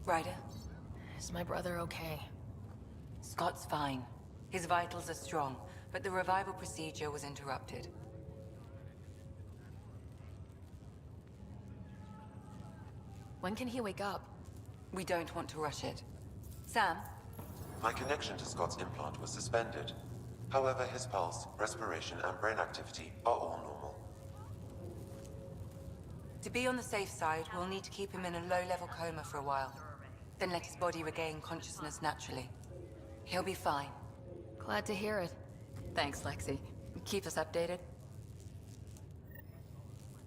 Ryder, Is my brother okay? Scott's fine. His vitals are strong, but the revival procedure was interrupted. When can he wake up? We don't want to rush it. Sam? My connection to Scott's implant was suspended. However, his pulse, respiration, and brain activity are all normal. To be on the safe side, we'll need to keep him in a low-level coma for a while. Then let his body regain consciousness naturally. He'll be fine. Glad to hear it. Thanks, Lexi. Keep us updated.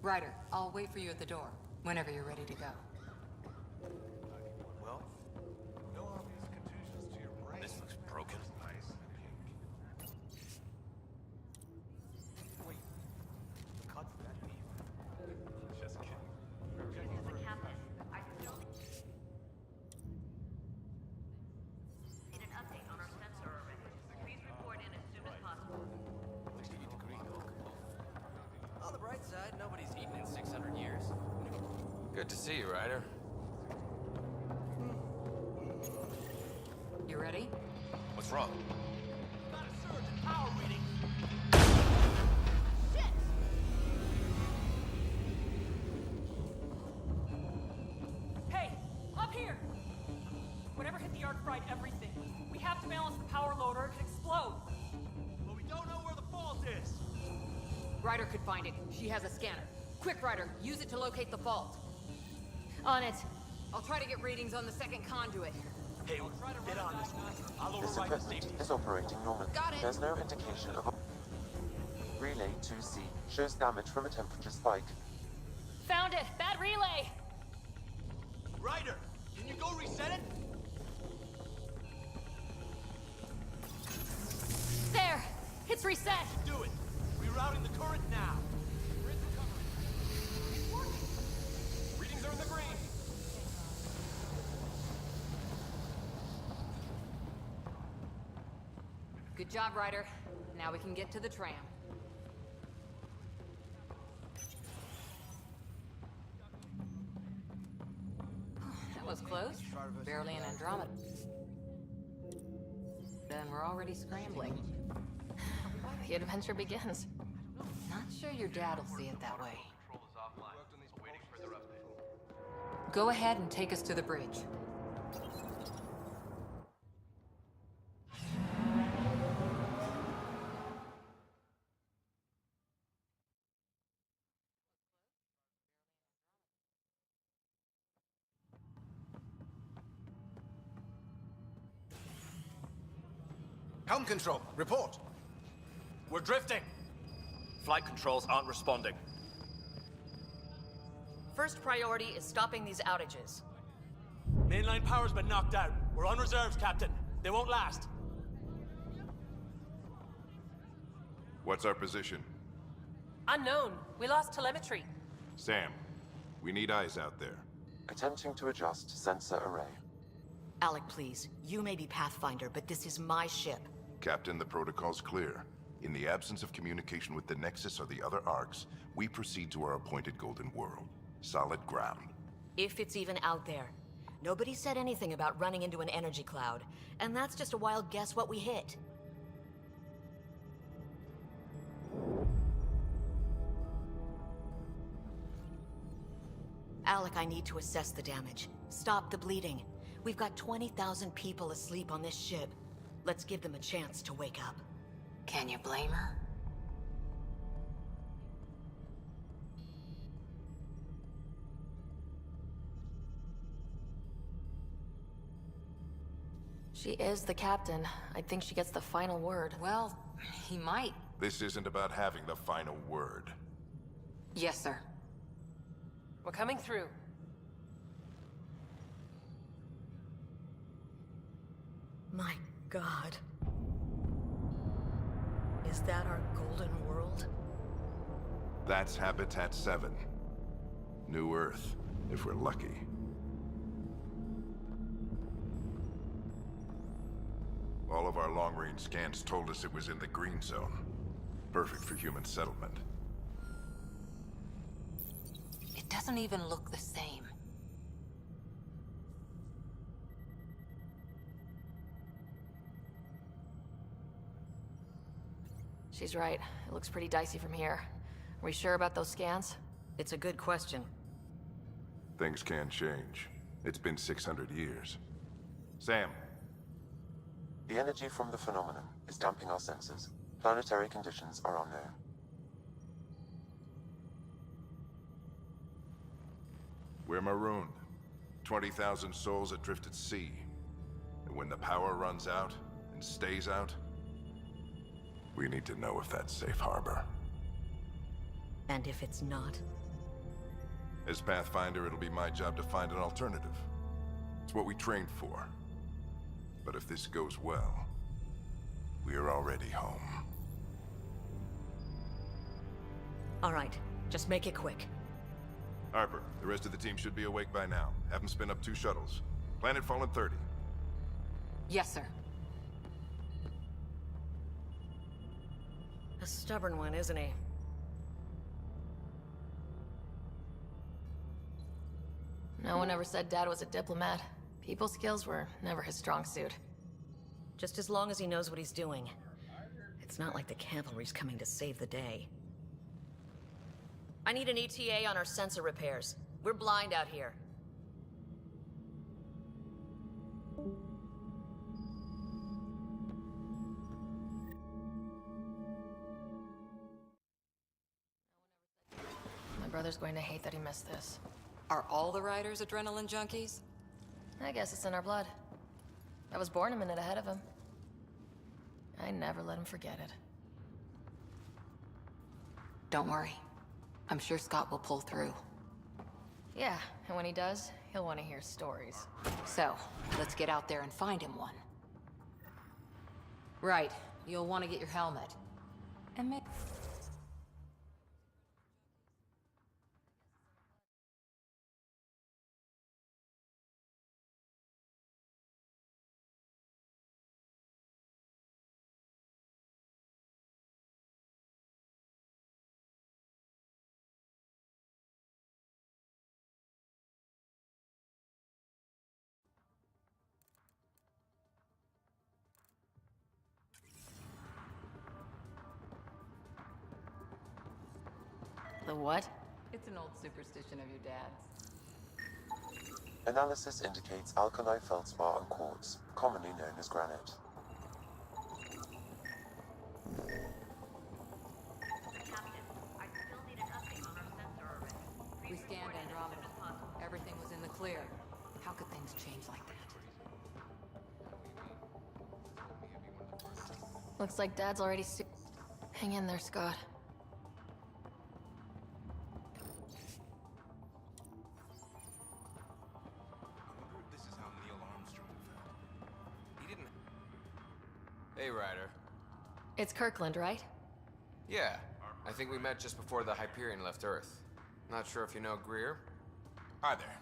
Ryder, I'll wait for you at the door, whenever you're ready to go. Well, no obvious contusions to your brain. This looks broken. Wait, the cut's that deep? Just kidding. We're checking for... I still need an update on our sensor array. Please report in as soon as possible. On the bright side, nobody's eaten in 600 years. Good to see you, Ryder. You ready? What's wrong? Got a surge in power reading. Hey, up here! Whatever hit the arc fried everything. We have to balance the power load or it could explode. But we don't know where the fault is. Ryder could find it. She has a scanner. Quick, Ryder, use it to locate the fault. On it. I'll try to get readings on the second conduit. Hey, get on this one. I'll This override the equipment safety. is operating normally. Got it. There's no indication of... Relay 2C shows damage from a temperature spike. Found it! Bad relay! Ryder, can you go reset it? There! It's reset! Do it. Rerouting the current now. Grid recovery. It's working. Readings are in the green. Good job, Ryder. Now we can get to the tram. That was close. Barely an Andromeda. Then we're already scrambling. The adventure begins. Not sure your dad'll see it that way. Go ahead and take us to the bridge. Helm control, report. We're drifting. Flight controls aren't responding. First priority is stopping these outages. Mainline power's been knocked out. We're on reserves, Captain. They won't last. What's our position? Unknown. We lost telemetry. Sam, we need eyes out there. Attempting to adjust sensor array. Alec, please. You may be Pathfinder, but this is my ship. Captain, the protocol's clear. In the absence of communication with the Nexus or the other arcs, we proceed to our appointed Golden World. Solid ground. If it's even out there. Nobody said anything about running into an energy cloud, and that's just a wild guess what we hit. Alec, I need to assess the damage. Stop the bleeding. We've got 20,000 people asleep on this ship. Let's give them a chance to wake up. Can you blame her? She is the captain. I think she gets the final word. Well, he might. This isn't about having the final word. Yes, sir. We're coming through. My God. Is that our Golden World? That's Habitat 7. New Earth, if we're lucky. All of our long-range scans told us it was in the green zone. Perfect for human settlement. It doesn't even look the same. She's right. It looks pretty dicey from here. Are we sure about those scans? It's a good question. Things can change. It's been 600 years. Sam. The energy from the phenomenon is damping our senses. Planetary conditions are unknown. We're marooned. 20,000 souls adrift at sea. And when the power runs out, and stays out, we need to know if that's safe harbor. And if it's not? As Pathfinder, it'll be my job to find an alternative. It's what we trained for. But if this goes well, we're already home. All right, just make it quick. Harper, the rest of the team should be awake by now. Have them spin up 2 shuttles. Planet Fallen 30. Yes, sir. A stubborn one, isn't he? No one ever said Dad was a diplomat. People skills were never his strong suit. Just as long as he knows what he's doing. It's not like the cavalry's coming to save the day. I need an ETA on our sensor repairs. We're blind out here. My brother's going to hate that he missed this. Are all the riders adrenaline junkies? I guess it's in our blood. I was born a minute ahead of him. I never let him forget it. Don't worry. I'm sure Scott will pull through. Yeah, and when he does, he'll want to hear stories. So, let's get out there and find him one. Right. You'll want to get your helmet. And maybe... The what? It's an old superstition of your dad's. Analysis indicates alkali feldspar and quartz, commonly known as granite. Captain, I still need an update on our sensor array. We scanned Andromeda. Everything was in the clear. How could things change like that? Looks like Dad's already Hang in there, Scott. Hey, Ryder. It's Kirkland, right? Yeah, I think we met just before the Hyperion left Earth. Not sure if you know Greer? Hi there.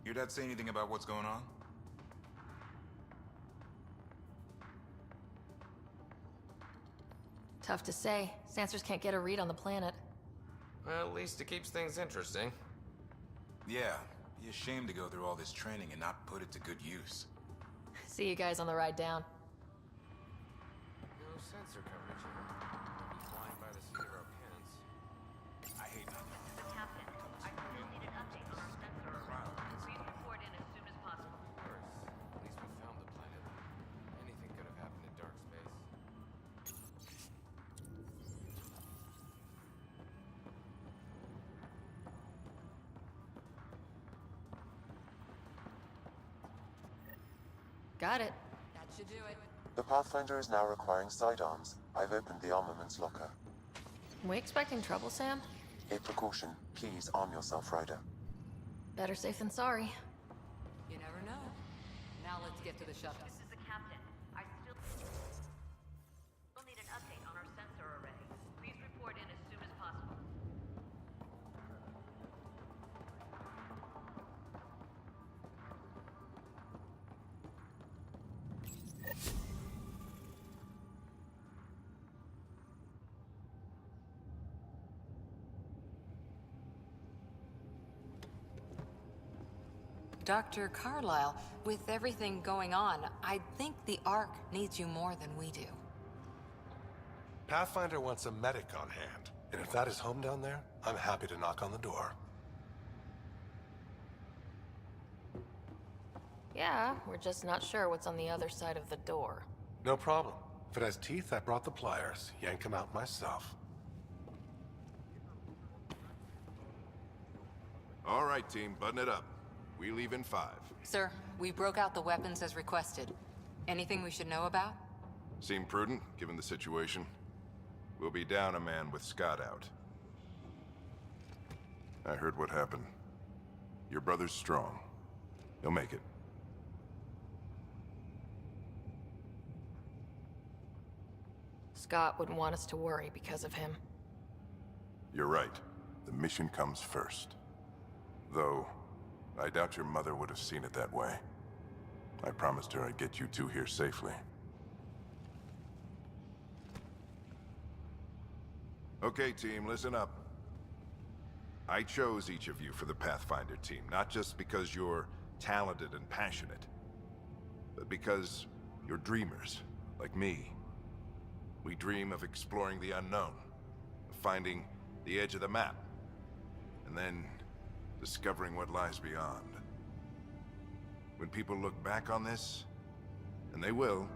Your dad say anything about what's going on? Tough to say. Sensors can't get a read on the planet. Well, at least it keeps things interesting. Yeah, be ashamed to go through all this training and not put it to good use. See you guys on the ride down. No sensor coverage here. We'll be flying by the seat of our pants. I hate nothing. Captain, I still need an update on our sensor array. Please report in as soon as possible. Earth. At least we found the planet. Anything could have happened in dark space. Got it. That should do it. The Pathfinder is now requiring sidearms. I've opened the armaments locker. We expecting trouble, Sam? A precaution. Please arm yourself, Ryder. Better safe than sorry. You never know. Now let's get to the shuttle. This is the captain. I still need an update on our sensor array. Please report in as soon as possible. Dr. Carlyle, with everything going on, I think the Ark needs you more than we do. Pathfinder wants a medic on hand. And if that is home down there, I'm happy to knock on the door. Yeah, we're just not sure what's on the other side of the door. No problem. If it has teeth, I brought the pliers. Yank them out myself. All right, team, button it up. We leave in 5. Sir, we broke out the weapons as requested. Anything we should know about? Seem prudent, given the situation. We'll be down a man with Scott out. I heard what happened. Your brother's strong. He'll make it. Scott wouldn't want us to worry because of him. You're right. The mission comes first. Though, I doubt your mother would have seen it that way. I promised her I'd get you two here safely. Okay, team, listen up. I chose each of you for the Pathfinder team, not just because you're talented and passionate, but because you're dreamers, like me. We dream of exploring the unknown, of finding the edge of the map, and then discovering what lies beyond. When people look back on this, and they will,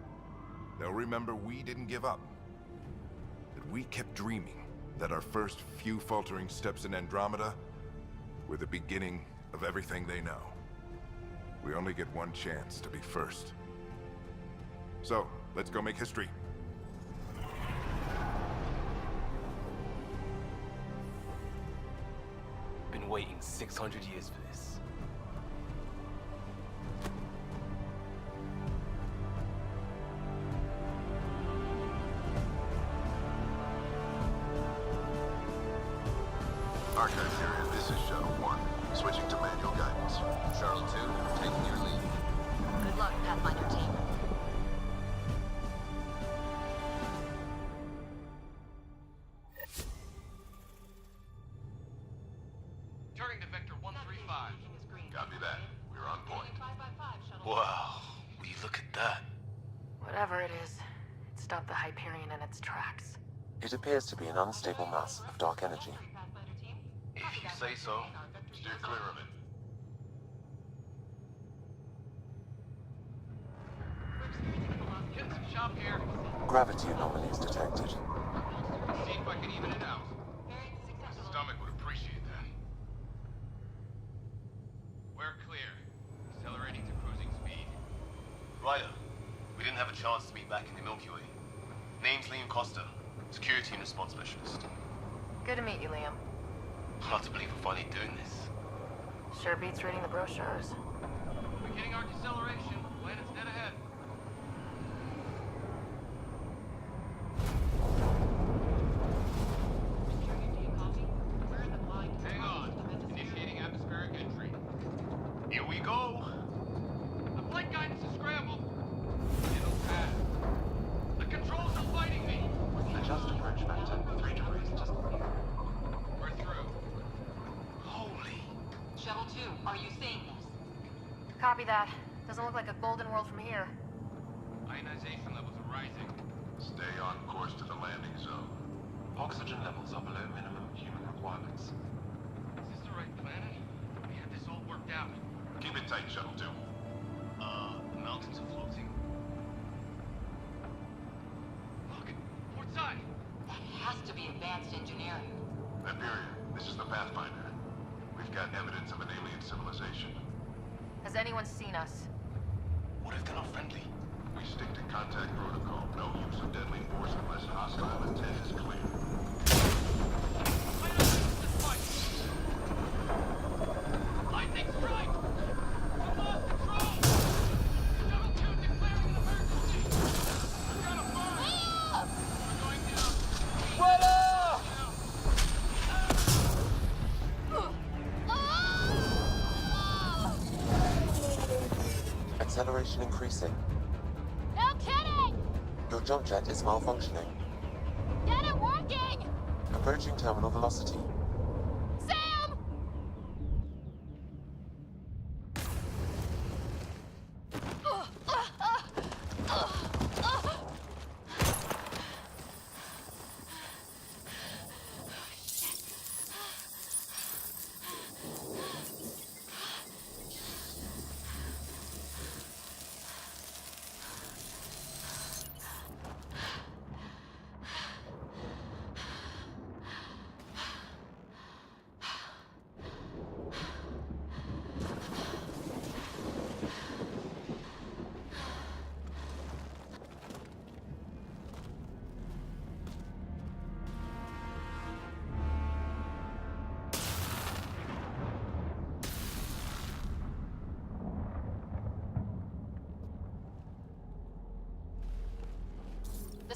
they'll remember we didn't give up. That we kept dreaming, that our first few faltering steps in Andromeda were the beginning of everything they know. We only get one chance to be first. So, let's go make history. Been waiting 600 years for this. Archive area, this is Shuttle 1. Switching to manual guidance. Shuttle 2, taking your lead. Good luck, Pathfinder team. Turning to Vector 135. Copy that. We're on point. Wow, will you look at that? Whatever it is, it stopped the Hyperion in its tracks. It appears to be an unstable mass of dark energy. If you say so. Steer clear of it. Getting some shop here. Gravity anomalies detected. See if I can even it out. Stomach would appreciate that. We're clear. Accelerating to cruising speed. Ryder, we didn't have a chance to meet back in the Milky Way. Name's Liam Costa, Security and Response Specialist. Good to meet you, Liam. Hard to believe we're finally doing this. Sure beats reading the brochures. Beginning our deceleration. Planet's dead ahead. Hang on. Initiating atmospheric entry. Here we go! The flight guidance is scrambled. It'll pass. The controls are fighting me. Adjust approach vector 3 degrees just here. We're through. Holy... Shuttle 2, are you seeing this? Copy that. Doesn't look like a golden world from here. Ionization levels are rising. Stay on course to the landing zone. Oxygen levels are below minimum human requirements. Is this the right planet? We had this all worked out. Keep it tight, Shuttle 2. The mountains are floating. Look, port side. That has to be advanced engineering. Hyperion, this is the Pathfinder. We've got evidence of an alien civilization. Has anyone seen us? What if they're not friendly? We stick to contact protocol. No use of deadly force unless hostile intent is clear. Lightning strike! We lost control! Shuttle 2 declaring an emergency! We're gonna burn! We're going down! Acceleration increasing. No kidding! Your jump jet is malfunctioning. Get it working! Approaching terminal velocity. Sam!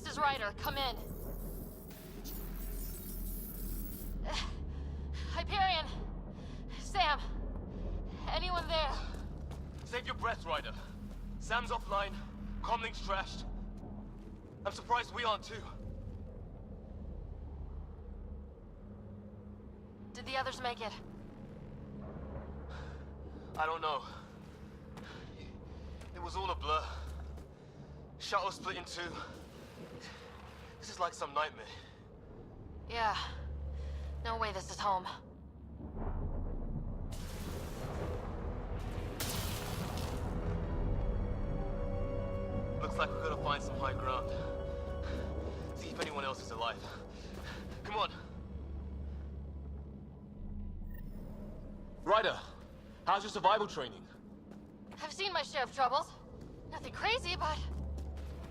This is Ryder. Come in. Hyperion. Sam. Anyone there? Save your breath, Ryder. Sam's offline. Comlink's trashed. I'm surprised we aren't too. Did the others make it? I don't know. It was all a blur. Shuttle split in two. This is like some nightmare. Yeah. No way this is home. Looks like we're gonna find some high ground. See if anyone else is alive. Come on. Ryder, how's your survival training? I've seen my share of troubles. Nothing crazy, but...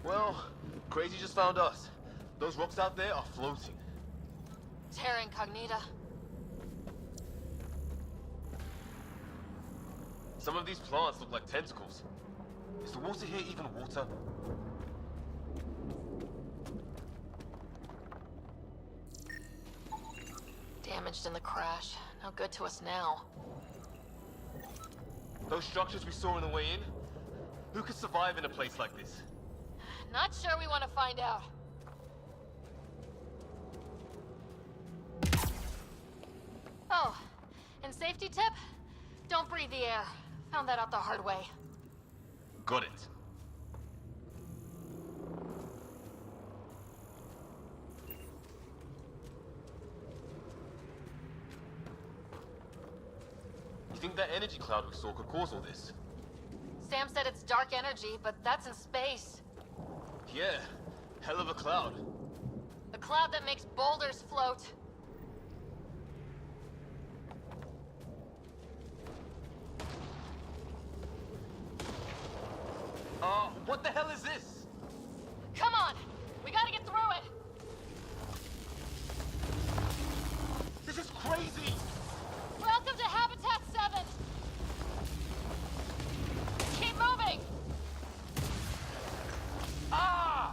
Well, crazy just found us. Those rocks out there are floating. Terra Incognita. Some of these plants look like tentacles. Is the water here even water? Damaged in the crash. No good to us now. Those structures we saw on the way in? Who could survive in a place like this? Not sure we want to find out. Oh, and safety tip? Don't breathe the air. Found that out the hard way. Got it. You think that energy cloud we saw could cause all this? Sam said it's dark energy, but that's in space. Yeah, hell of a cloud. A cloud that makes boulders float. What the hell is this? Come on! We gotta get through it! This is crazy! Welcome to Habitat 7! Keep moving! Ah!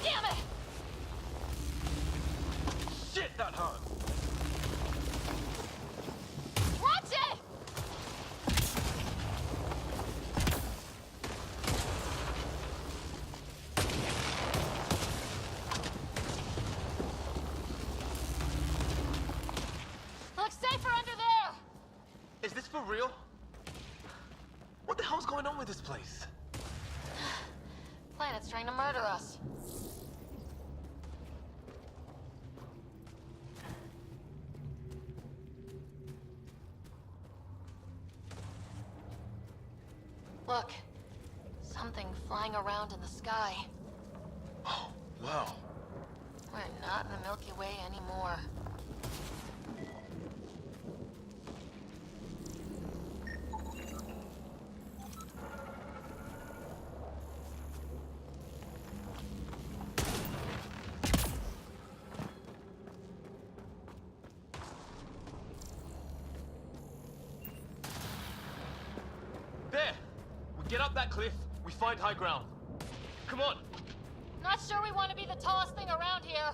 Damn it! Shit, that hurt! Watch it! Looks safer under there! Is this for real? What the hell's going on with this place? Planet's trying to murder us. Look. Something flying around in the sky. Oh, wow. We're not in the Milky Way anymore. There! We get up that cliff, we find high ground. Come on! Not sure we want to be the tallest thing around here.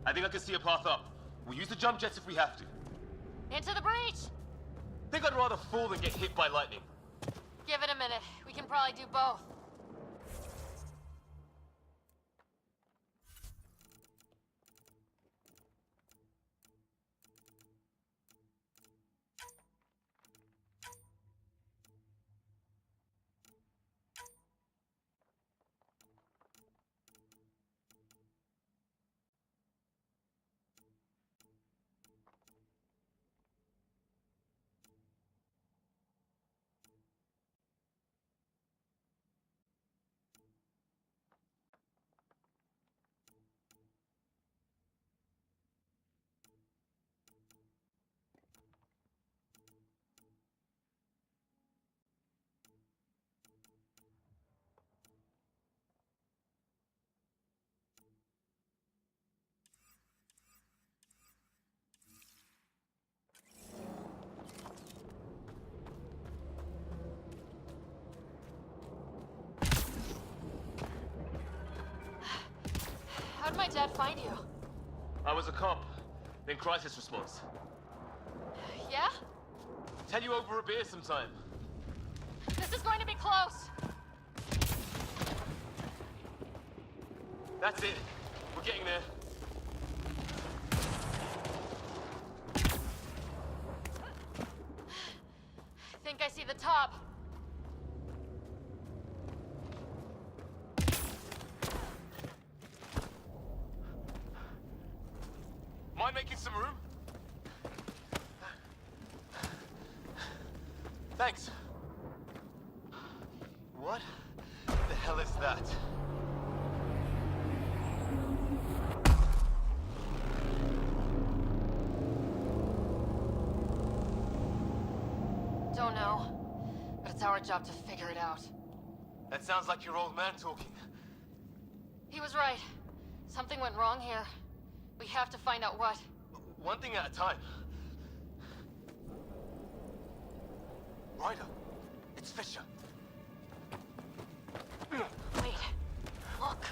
I think I can see a path up. We'll use the jump jets if we have to. Into the breach! Think I'd rather fall than get hit by lightning. Give it a minute. We can probably do both. How'd my dad find you? I was a cop, then crisis response. Yeah? Tell you over a beer sometime. This is going to be close. That's it. We're getting there. Think I see the top. Mind making some room? Thanks. What the hell is that? Don't know, but it's our job to figure it out. That sounds like your old man talking. He was right. Something went wrong here. We have to find out what. One thing at a time. Ryder, it's Fisher. Wait, look.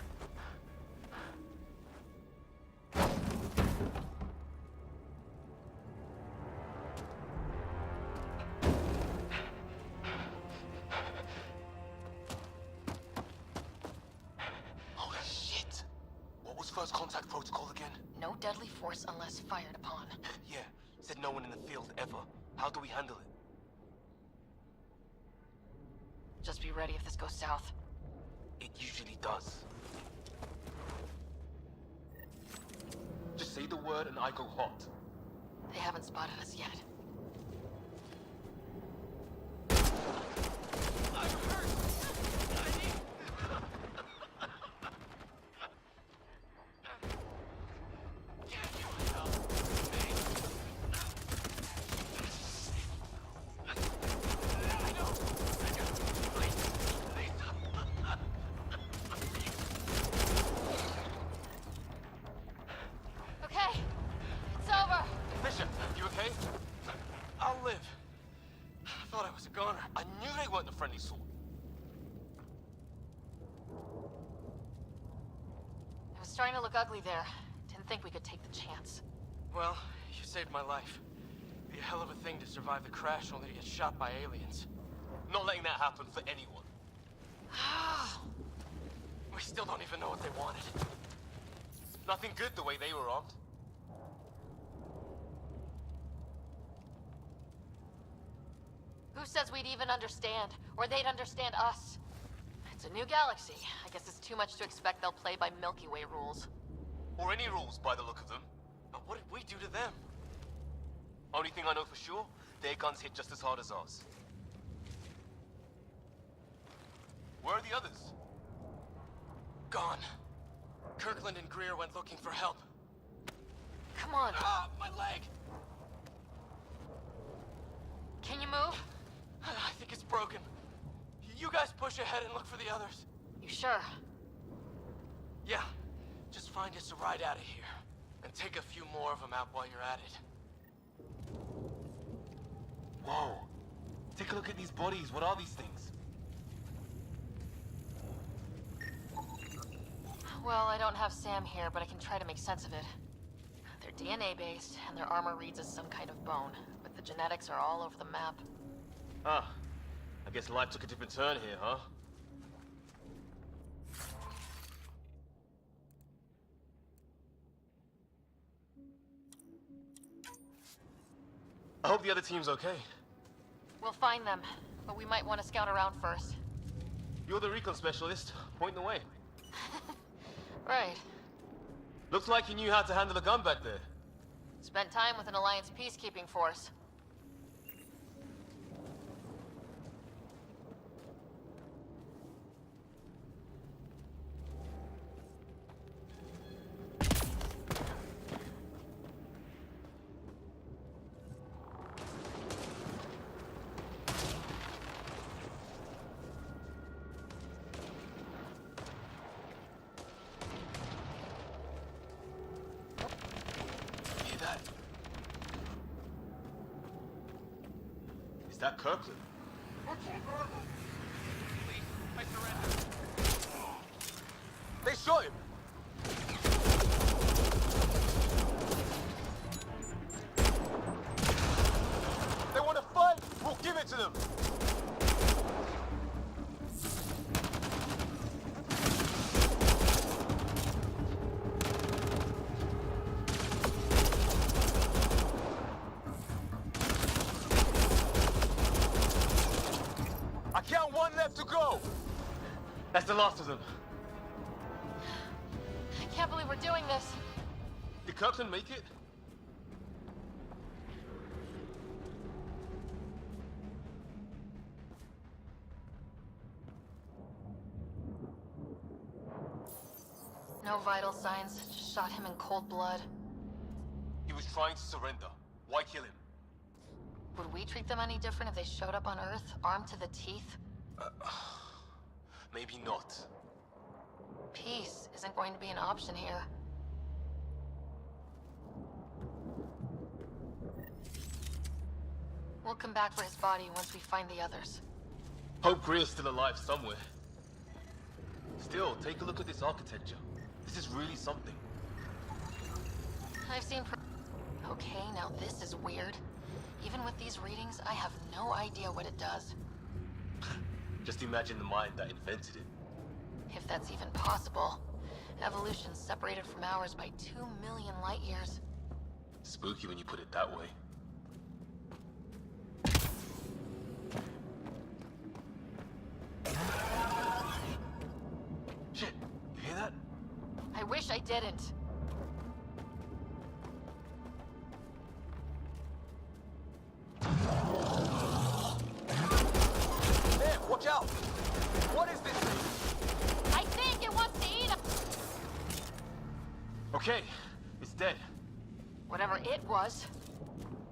Holy shit! What was first contact protocol again? No deadly force unless fired upon. Yeah, said no one in the field ever. How do we handle it? Just be ready if this goes south. It usually does. Just say the word and I go hot. They haven't spotted us yet. Okay, it's over. Fisher, you okay? I'll live. I thought I was a goner. I knew they weren't a friendly sort. It was starting to look ugly there. Didn't think we could take the chance. Well, you saved my life. Be a hell of a thing to survive the crash only to get shot by aliens. Not letting that happen for anyone. We still don't even know what they wanted. Nothing good the way they were armed. Who says we'd even understand? Or they'd understand us? It's a new galaxy. I guess it's too much to expect they'll play by Milky Way rules. Or any rules by the look of them. But what did we do to them? Only thing I know for sure, their guns hit just as hard as ours. Where are the others? Gone. Kirkland and Greer went looking for help. Come on. Ah, my leg! Can you move? I think it's broken. You guys push ahead and look for the others. You sure? Yeah. Just find us a ride out of here. And take a few more of them out while you're at it. Whoa. Take a look at these bodies. What are these things? Well, I don't have Sam here, but I can try to make sense of it. DNA-based, and their armor reads as some kind of bone, but the genetics are all over the map. Ah, I guess life took a different turn here, huh? I hope the other team's okay. We'll find them, but we might want to scout around first. You're the recon specialist. Point the way. Right. Looks like you knew how to handle a gun back there. Spent time with an Alliance peacekeeping force. Hear that? Is that Kirkland? Please, I surrender. They shot him! They want to fight! We'll give it to them! I count one left to go! That's the last of them. I can't believe we're doing this. Did Kirkland make it? No vital signs, just shot him in cold blood. He was trying to surrender. Why kill him? Would we treat them any different if they showed up on Earth, armed to the teeth? Maybe not. Peace isn't going to be an option here. We'll come back for his body once we find the others. Hope Greer's still alive somewhere. Still, take a look at this architecture. This is really something. I've seen Okay, now this is weird. Even with these readings, I have no idea what it does. Just imagine the mind that invented it. If that's even possible. Evolution's separated from ours by 2 million light years. Spooky when you put it that way. Shit, you hear that? I wish I didn't. Man, watch out! What is this thing? I think it wants to eat us! Okay, it's dead. Whatever it was.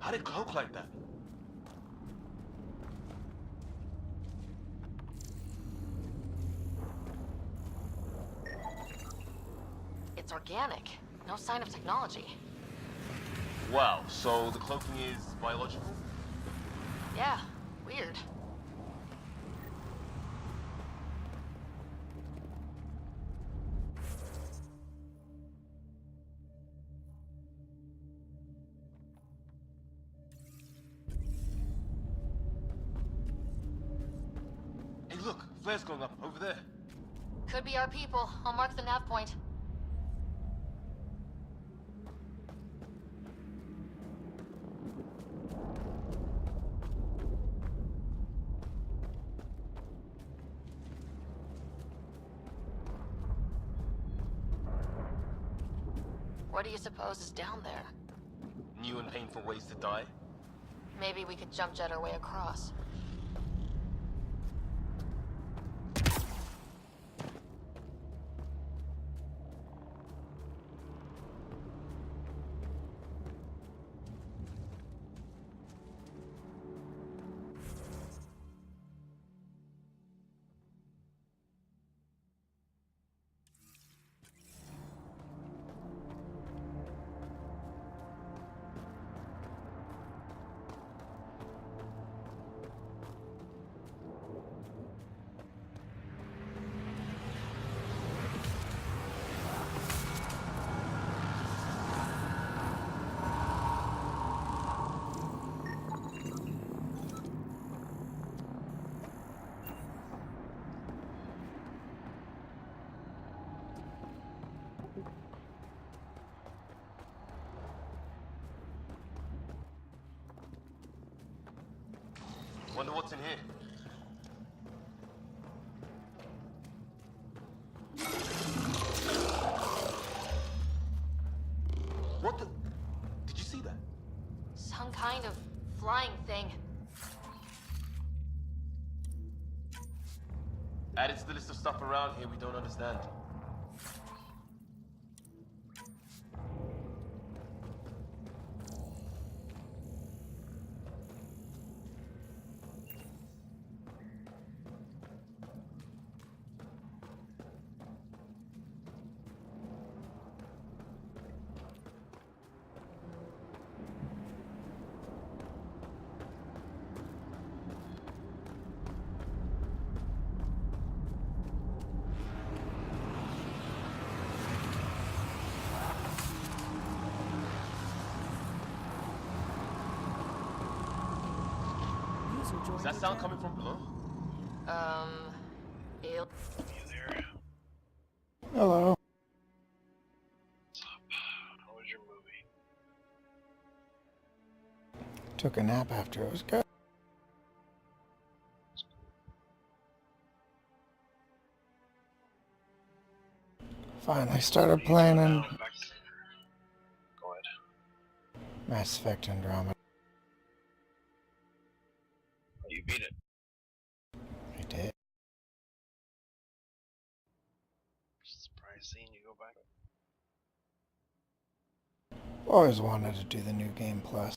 How did it cloak like that? It's organic. No sign of technology. Wow, so the cloaking is biological? Yeah, weird. Hey look, flare's going up, over there. Could be our people. I'll mark the nav point. What do you suppose is down there? New and painful ways to die? Maybe we could jump jet our way across. Wonder what's in here. What the? Did you see that? Some kind of flying thing. Added to the list of stuff around here we don't understand. Is that sound coming from below? Ew. Hello. How was your movie? Took a nap after it was good. Finally started playing in Go ahead. Mass Effect Andromeda. You beat it. I did. Surprised seeing you go back. Always wanted to do the new game plus.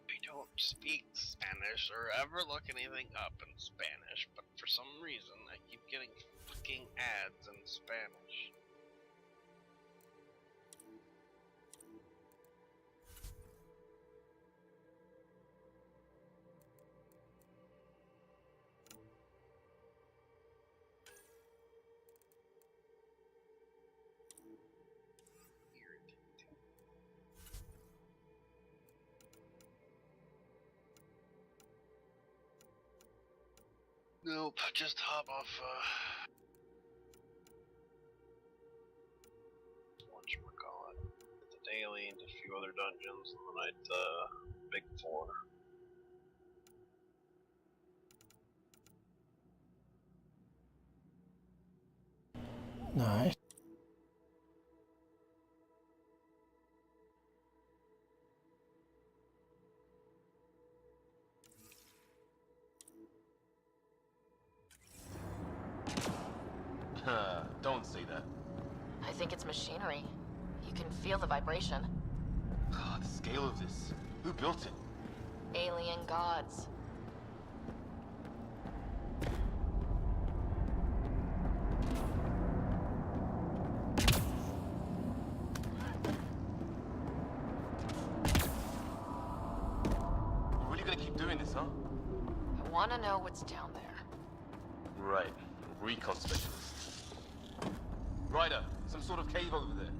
I don't speak Spanish or ever look anything up in Spanish, but for some reason I keep getting fucking ads in Spanish. Nope, just hop off, whatchamacallit. Hit the daily and a few other dungeons, and then I'd, big 4. Nice. Don't say that. I think it's machinery. You can feel the vibration. The scale of this. Who built it? Alien gods. We're really gonna keep doing this, huh? I want to know what's down there. Right. Recon specialist. Ryder, some sort of cave over there.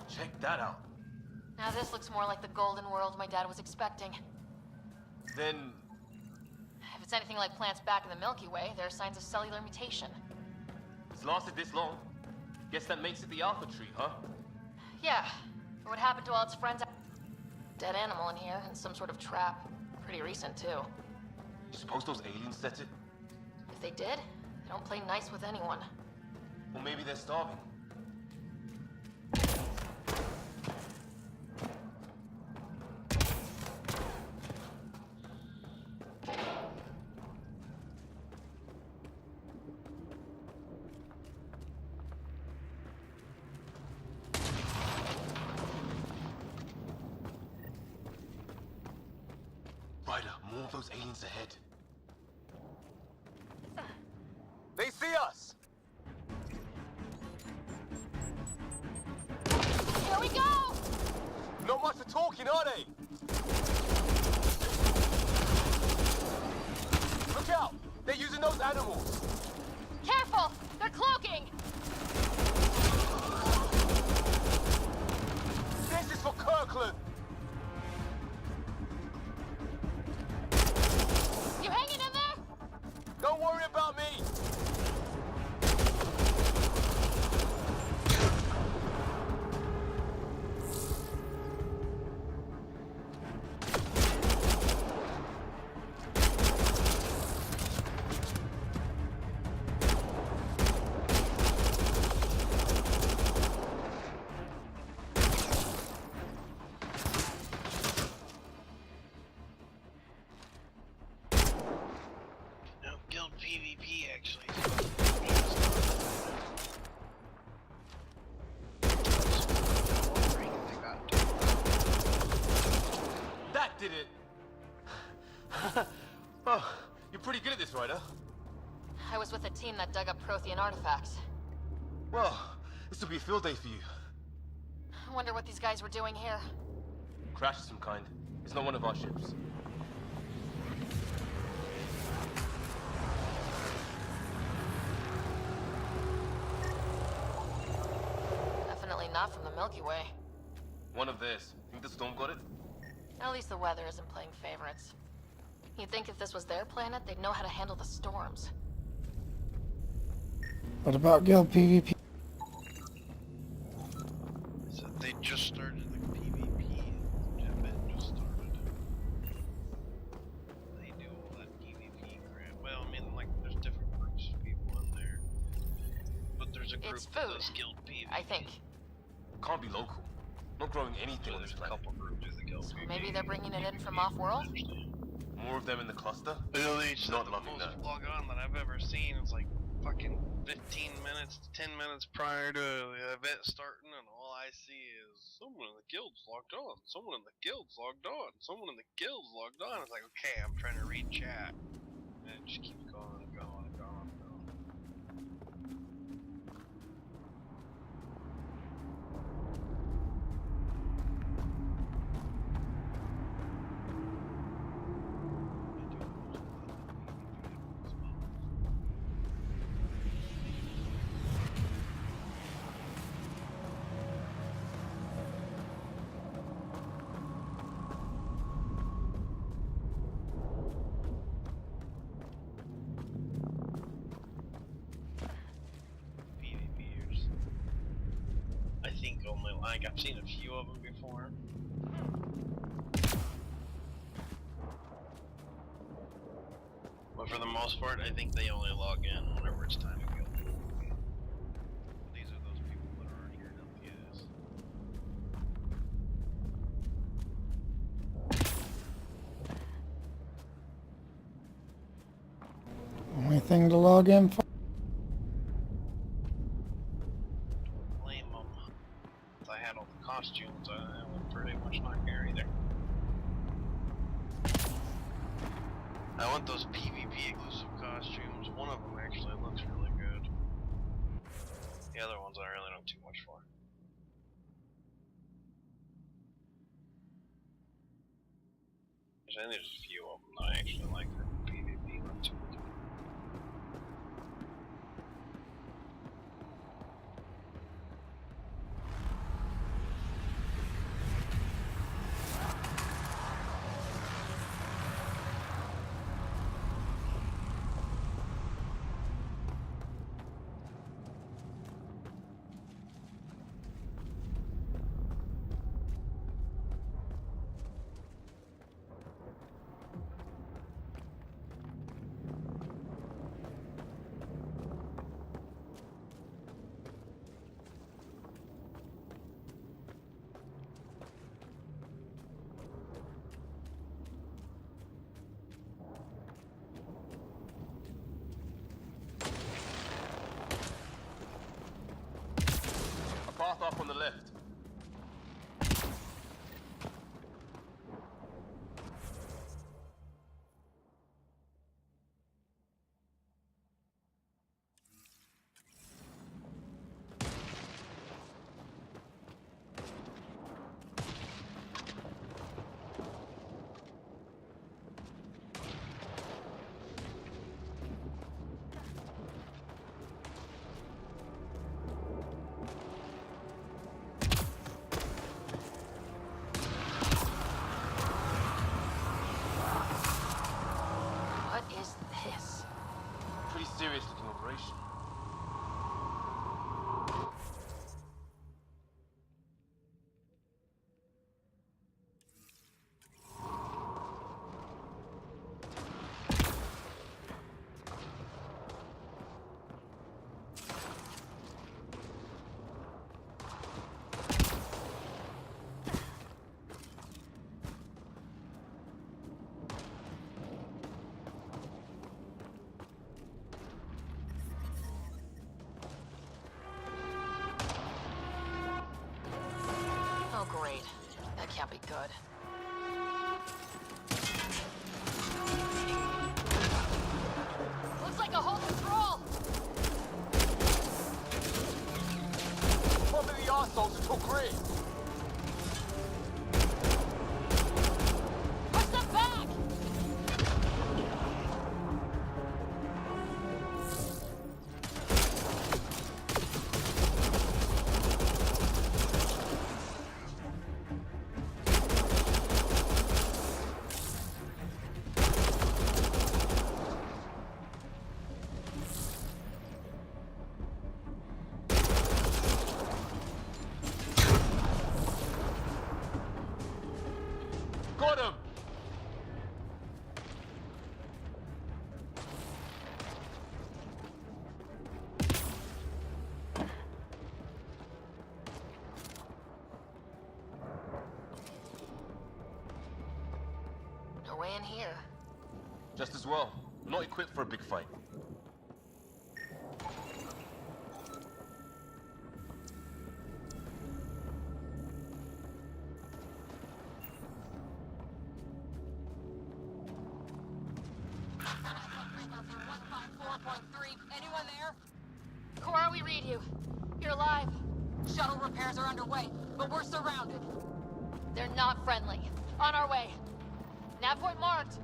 Check that out. Now this looks more like the golden world my dad was expecting. Then... If it's anything like plants back in the Milky Way, there are signs of cellular mutation. It's lasted this long. Guess that makes it the Alpha Tree, huh? Yeah. But what happened to all its friends? Dead animal in here, and some sort of trap. Pretty recent, too. You suppose those aliens set it? If they did, they don't play nice with anyone. Or maybe they're starving. More of those aliens ahead. They see us! Here we go! Not much for talking, are they? Look out! They're using those animals! Careful! They're cloaking! This is for Kirkland! You hanging in there? Don't worry about me! No, guild PvP actually. That did it! Oh, you're pretty good at this, Ryder. I was with a team that dug up Prothean artifacts. Well, this will be a field day for you. I wonder what these guys were doing here. Crash of some kind. It's not one of our ships. Definitely not from the Milky Way. One of theirs. Think the storm got it? At least the weather isn't playing favorites. You'd think if this was their planet, they'd know how to handle the storms. What about guild PvP? So they just started the PvP. It just started. They do all that PvP crap. Well, I mean, like, there's different groups of people in there. But there's a group It's that food, does guild PvP. I think. Can't be local. Not growing anything on this There's a planet. couple groups of the guild PvP. Maybe they're bringing it in from off-world? More of them in the cluster? Really, it's Not the loving most that. log on that I've ever seen. It's like fucking 15 minutes to 10 minutes prior to the event starting, and all I see is someone in the guild's logged on, someone in the guild's logged on, someone in the guild's logged on. It's like, okay, I'm trying to read chat. And it just keeps going and going and going and going. PvPers. I think only, like, I've seen a few of them before. But for the most part, I think they only log in whenever it's time to go. These are those people that are here in LPS. Only thing to log in for. Blame them. If I had all the costumes, I would pretty much not care either. I want those PvP exclusive costumes. One of them actually looks really good. The other ones I really don't too much for. I think there's a few of them that I actually like for PvP, not too much. A path off on the left. can't be good. Looks like a whole patrol! Probably the arseholes that took Gray. Push them back! Got him! No way in here. Just as well. We're not equipped for a big fight. Anyone there? Cora, we read you. You're alive. Shuttle repairs are underway, but we're surrounded. They're not friendly. On our way. Nav point marked.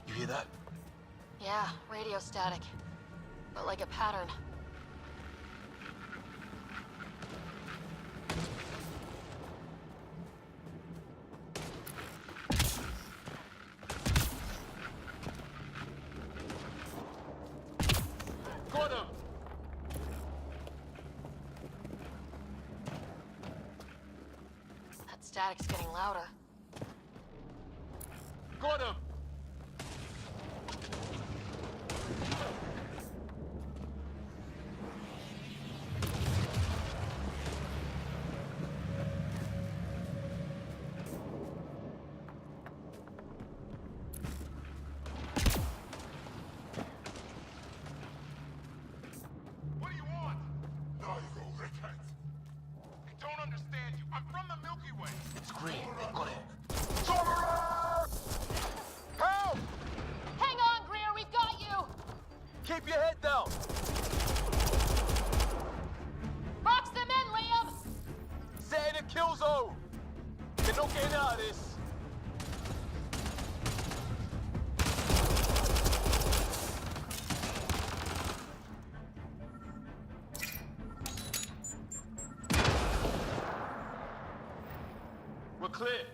You hear that? Yeah, radio static. But like a pattern. Got him! That static's getting louder. Got him! What do you want? Now you go repent. I don't understand you. I'm from the Milky Way. It's Green. They've got it. Help! Hang on, Greer, we've got you! Keep your head down. Box them in, Liam! Set in a kill zone. They're not getting out of this. We're clear.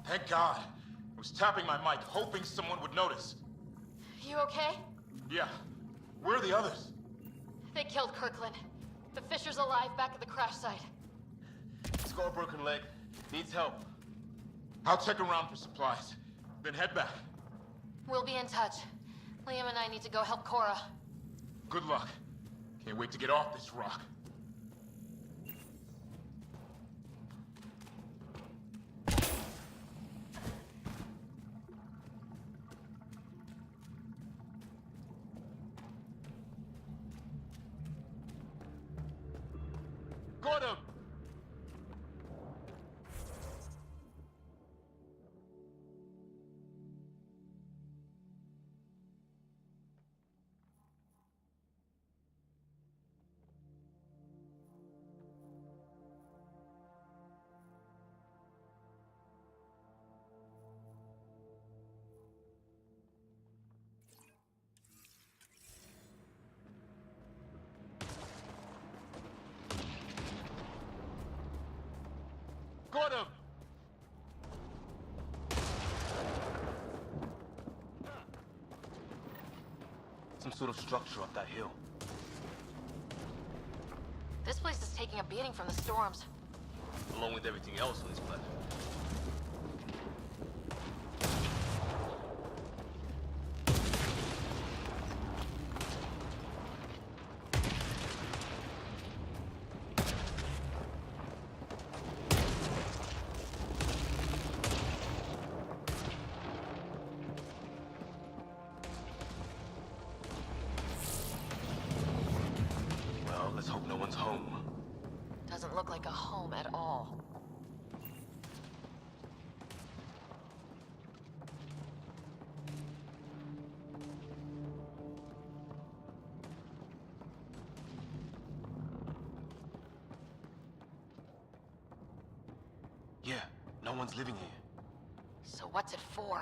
Thank God. I was tapping my mic, hoping someone would notice. You okay? Yeah. Where are the others? They killed Kirkland. The Fisher's alive back at the crash site. He's got a broken leg. Needs help. I'll check around for supplies. Then head back. We'll be in touch. Liam and I need to go help Cora. Good luck. Can't wait to get off this rock. Got him! Got him! sort of structure up that hill. This place is taking a beating from the storms. Along with everything else on this planet. Well, let's hope no one's home. Doesn't look like a home at all. Yeah, no one's living here. So what's it for?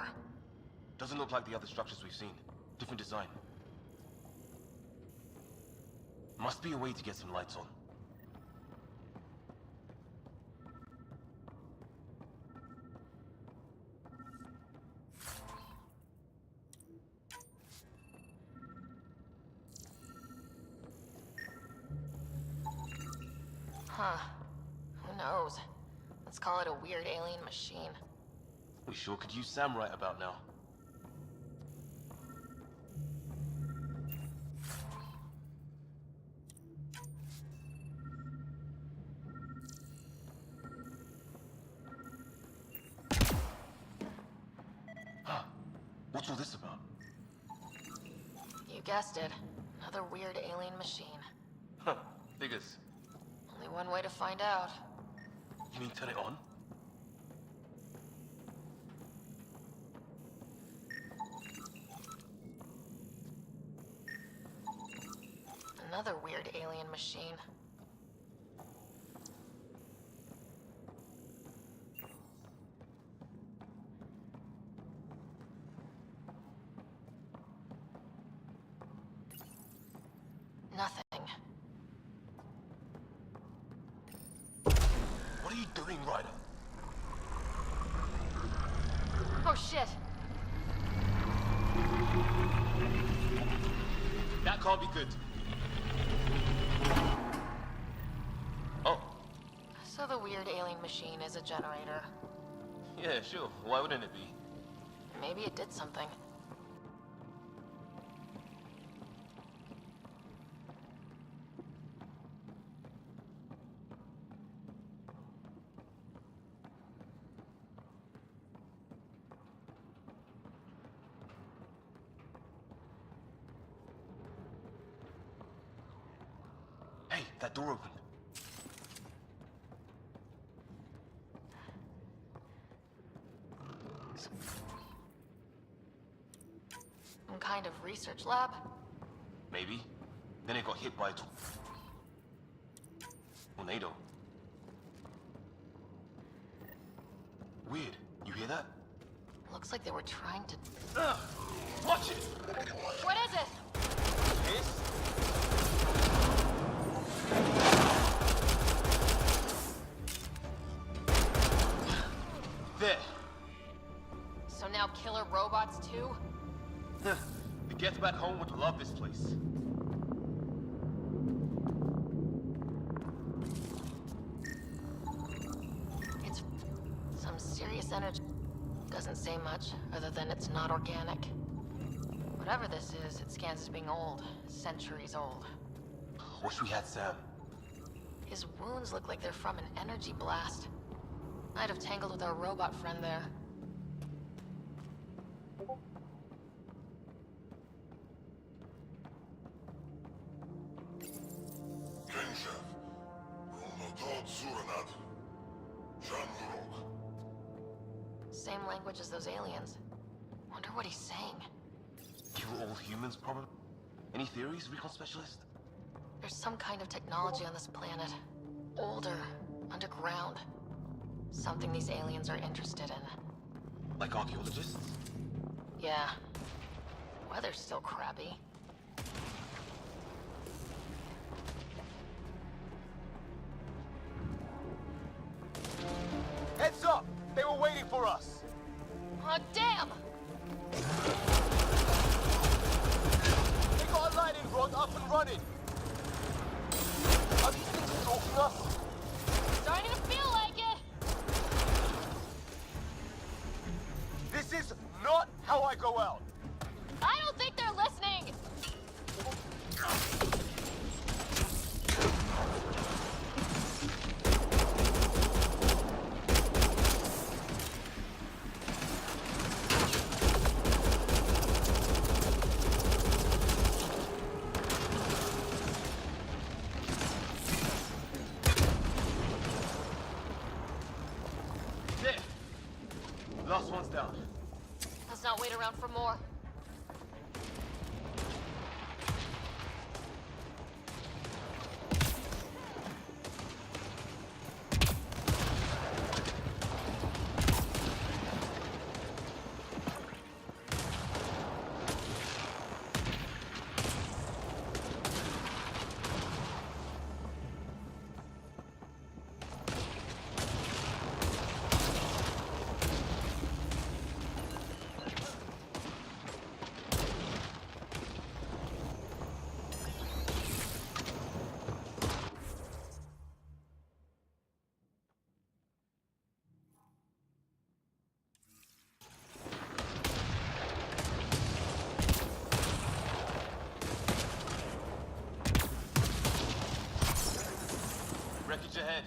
Doesn't look like the other structures we've seen. Different design. Must be a way to get some lights on. Huh. Who knows? Let's call it a weird alien machine. We sure could use Sam right about now. Huh. What's all this about? You guessed it. Another weird alien machine. Huh. Figures. Only one way to find out. You mean turn it on? Another weird alien machine. Nothing. What are you doing, Ryder? Oh shit! That can't be good. Oh. So the weird alien machine is a generator. Yeah, sure. Why wouldn't it be? Maybe it did something. Hey, that door opened. Some kind of research lab? Maybe. Then it got hit by a tornado. Weird. You hear that? Looks like they were trying to... Watch it! What is it? This? There. So now killer robots too? The Gets Back Home would love this place. It's some serious energy. Doesn't say much, other than it's not organic. Whatever this is, it scans as being old. Centuries old. Wish we had Sam. His wounds look like they're from an energy blast. Might have tangled with our robot friend there. Same language as those aliens. Wonder what he's saying. You were all humans, probably? Any theories, recon specialist? There's some kind of technology on this planet. Older, underground. Something these aliens are interested in. Like archaeologists? Yeah. Weather's still crappy. Heads up! They were waiting for us! Oh, damn! They got pod up and running. Are these things stalking us? Starting to feel like it. This is not how I go out. I don't think they're listening. There. Last one's down. Let's not wait around for more. Wreckage ahead.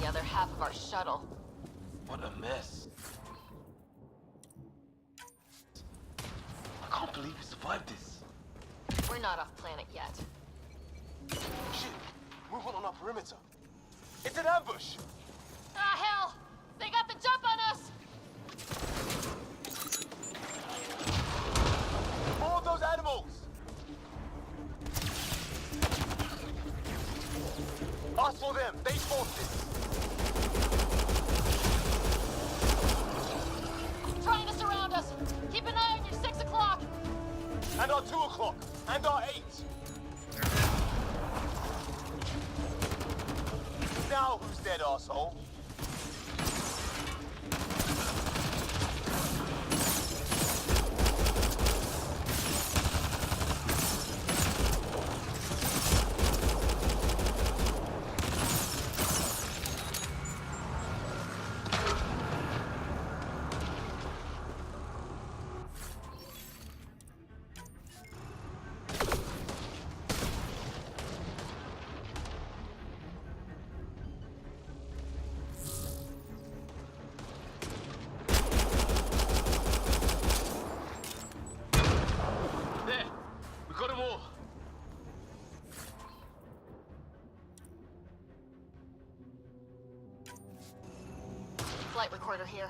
The other half of our shuttle. What a mess. I can't believe we survived this. We're not off planet yet. Shit! Movement on our perimeter. It's an ambush! Ah, hell! They got the jump on us! More of those animals! Us for them, they forces! Trying to surround us! Keep an eye on your 6 o'clock! And our 2 o'clock! And our 8! Now who's dead, arsehole? Flight recorder here.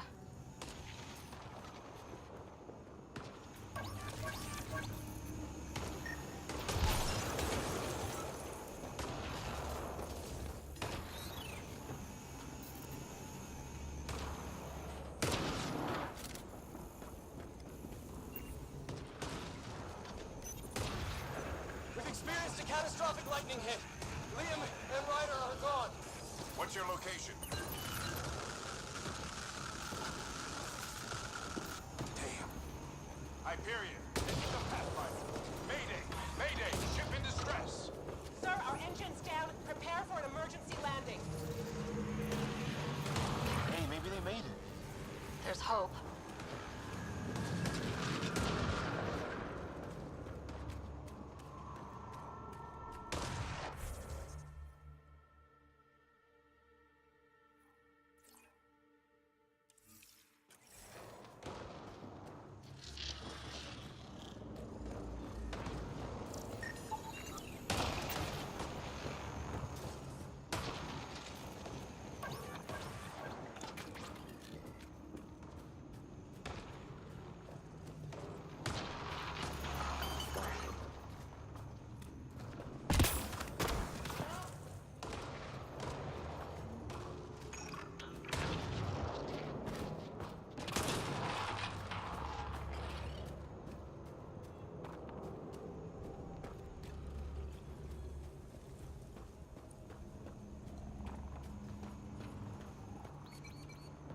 We've experienced a catastrophic lightning hit. Liam and Ryder are gone. What's your location? Hyperion, this is a Pathfinder. Mayday! Mayday! Ship in distress! Sir, our engine's down. Prepare for an emergency landing. Hey, maybe they made it. There's hope.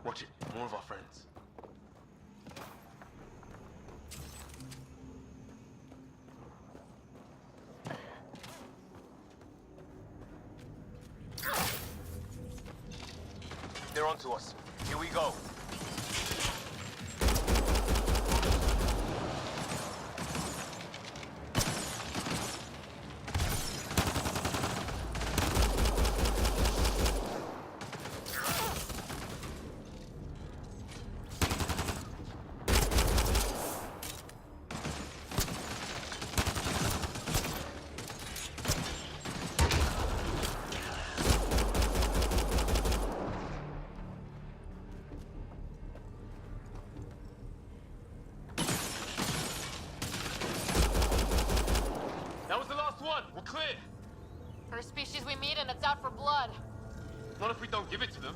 Watch it. More of our friends. They're onto us. Here we go. That was the last one. We're clear. First species we meet and it's out for blood. Not if we don't give it to them.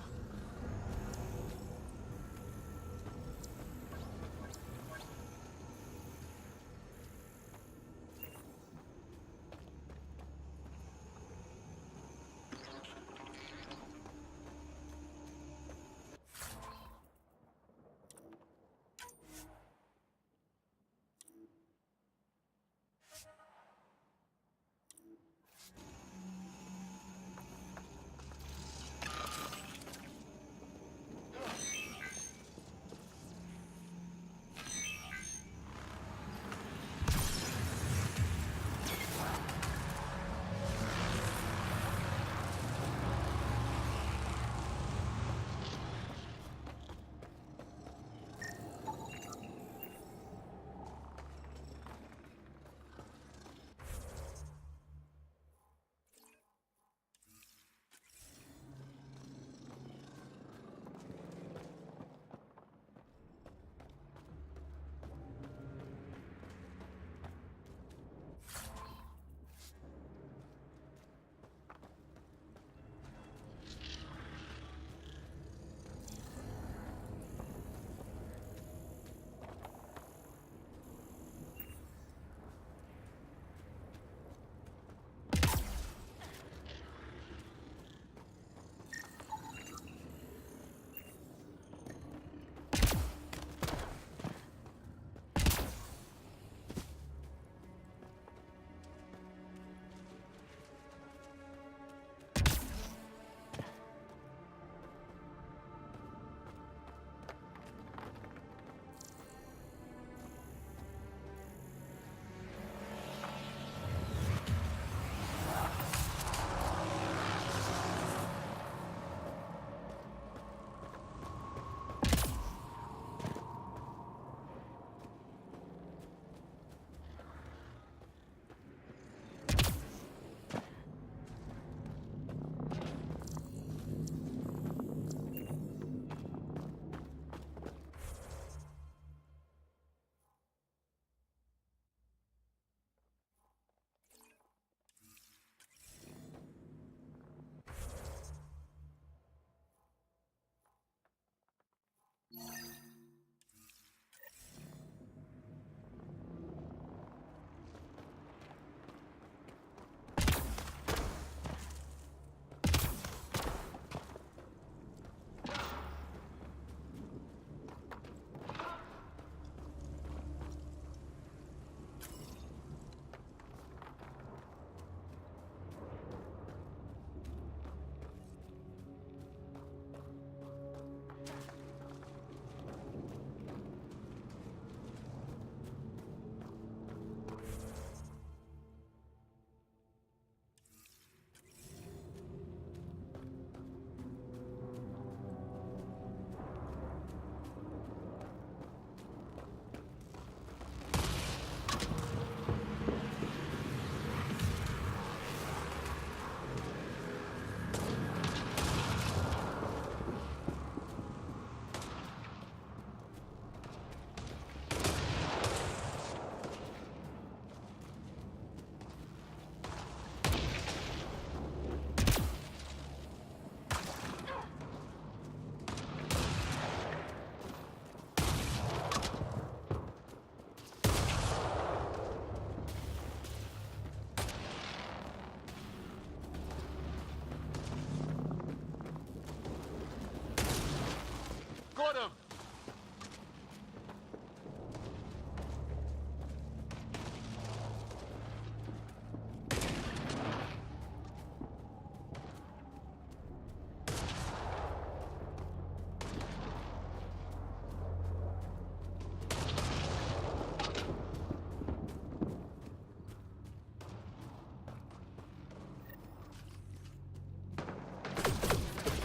got him!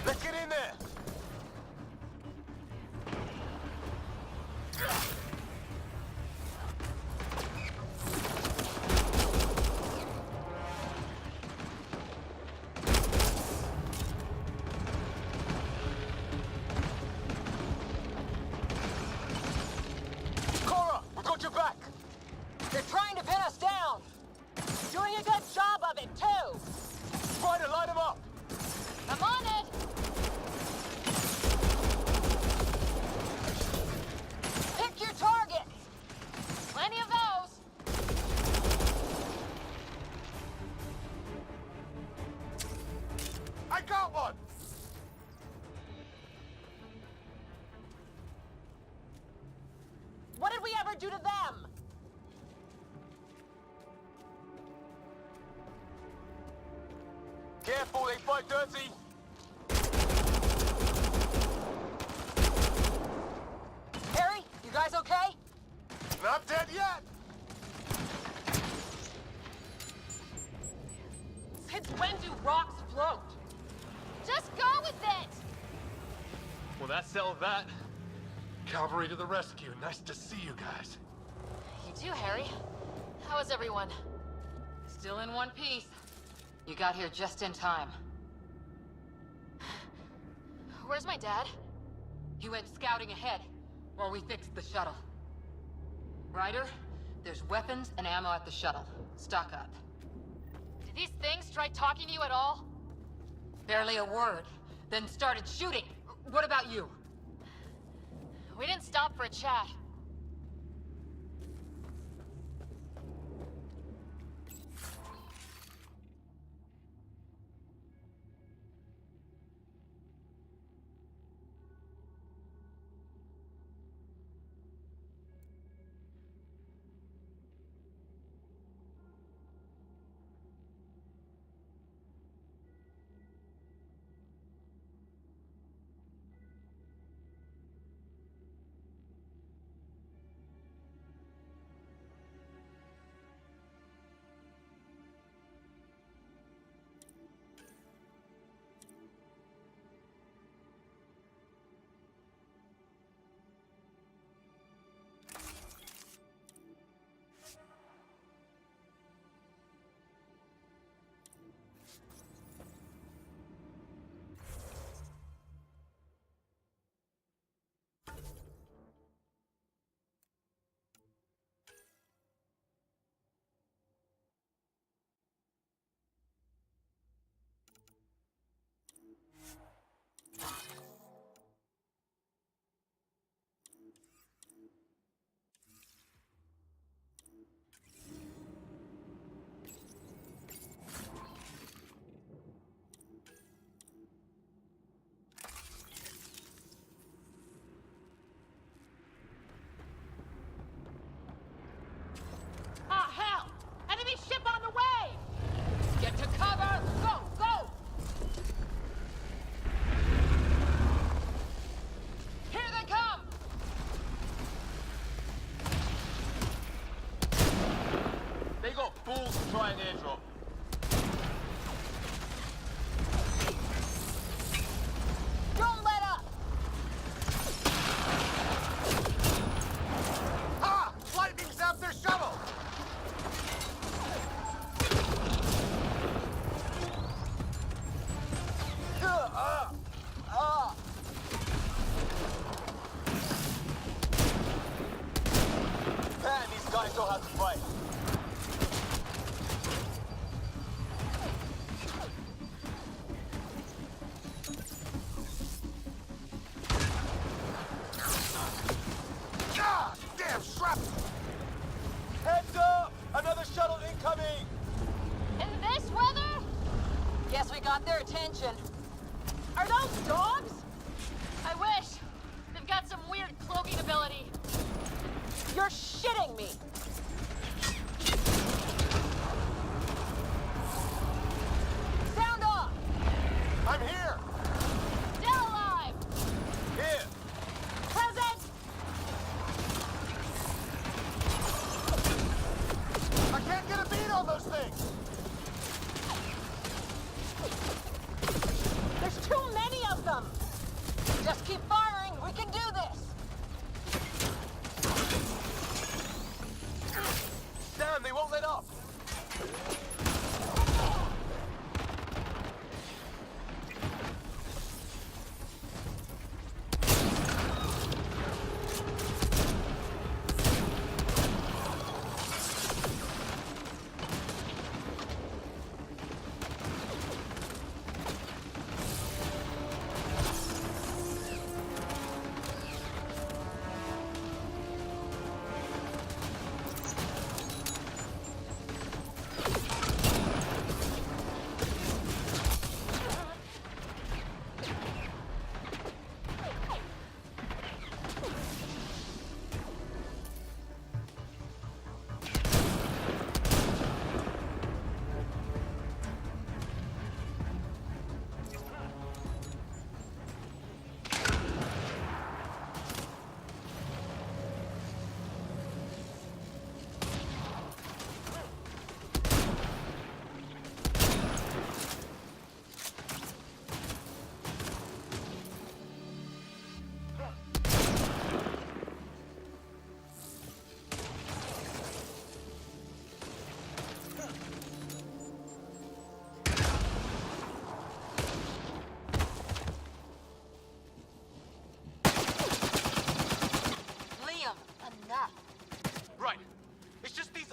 Let's get in there! Cora, we got your back! They're trying to pin us down! Doing a good job of it, too! Ryder, light him up! I'm on it! Pick your targets! Plenty of those! I got one! What did we ever do to them? Careful, they fight dirty! Harry, you guys okay? Not dead yet! Since when do rocks float? Just go with it! Well, that settled that. Cavalry to the rescue. Nice to see you guys. You too, Harry. How is everyone? Still in one piece. You got here just in time. Where's my dad? He went scouting ahead while we fixed the shuttle. Ryder, there's weapons and ammo at the shuttle. Stock up. Did these things try talking to you at all? Barely a word, then started shooting. What about you? We didn't stop for a chat. Ah, hell! Enemy ship on the way! Get to cover! Go, go! Here they come! They got balls to try an airdrop. Don't let up! Ah! Lightning zapped their shuttle! Man, these guys know how to fight. Ah! Damn shrapnel! Heads up! Another shuttle incoming! In this weather? Guess we got their attention. Are those dogs? I wish. They've got some weird cloaking ability. You're shitting me! Sound off! I'm here! Still alive! Here! Present! I can't get a beat on those things! There's too many of them! Just keep firing, we can do this! Damn, they won't let up!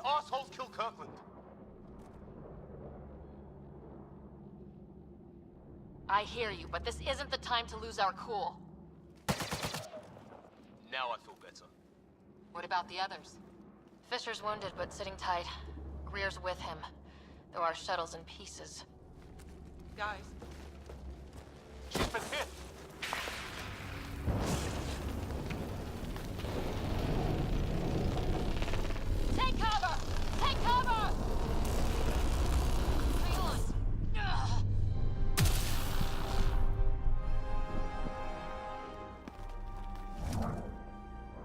assholes kill Kirkland. I hear you, but this isn't the time to lose our cool. Now I feel better. What about the others? Fisher's wounded, but sitting tight. Greer's with him, though our shuttle's in pieces. Guys. She's been hit! Take cover! Take cover! Leon! Ugh.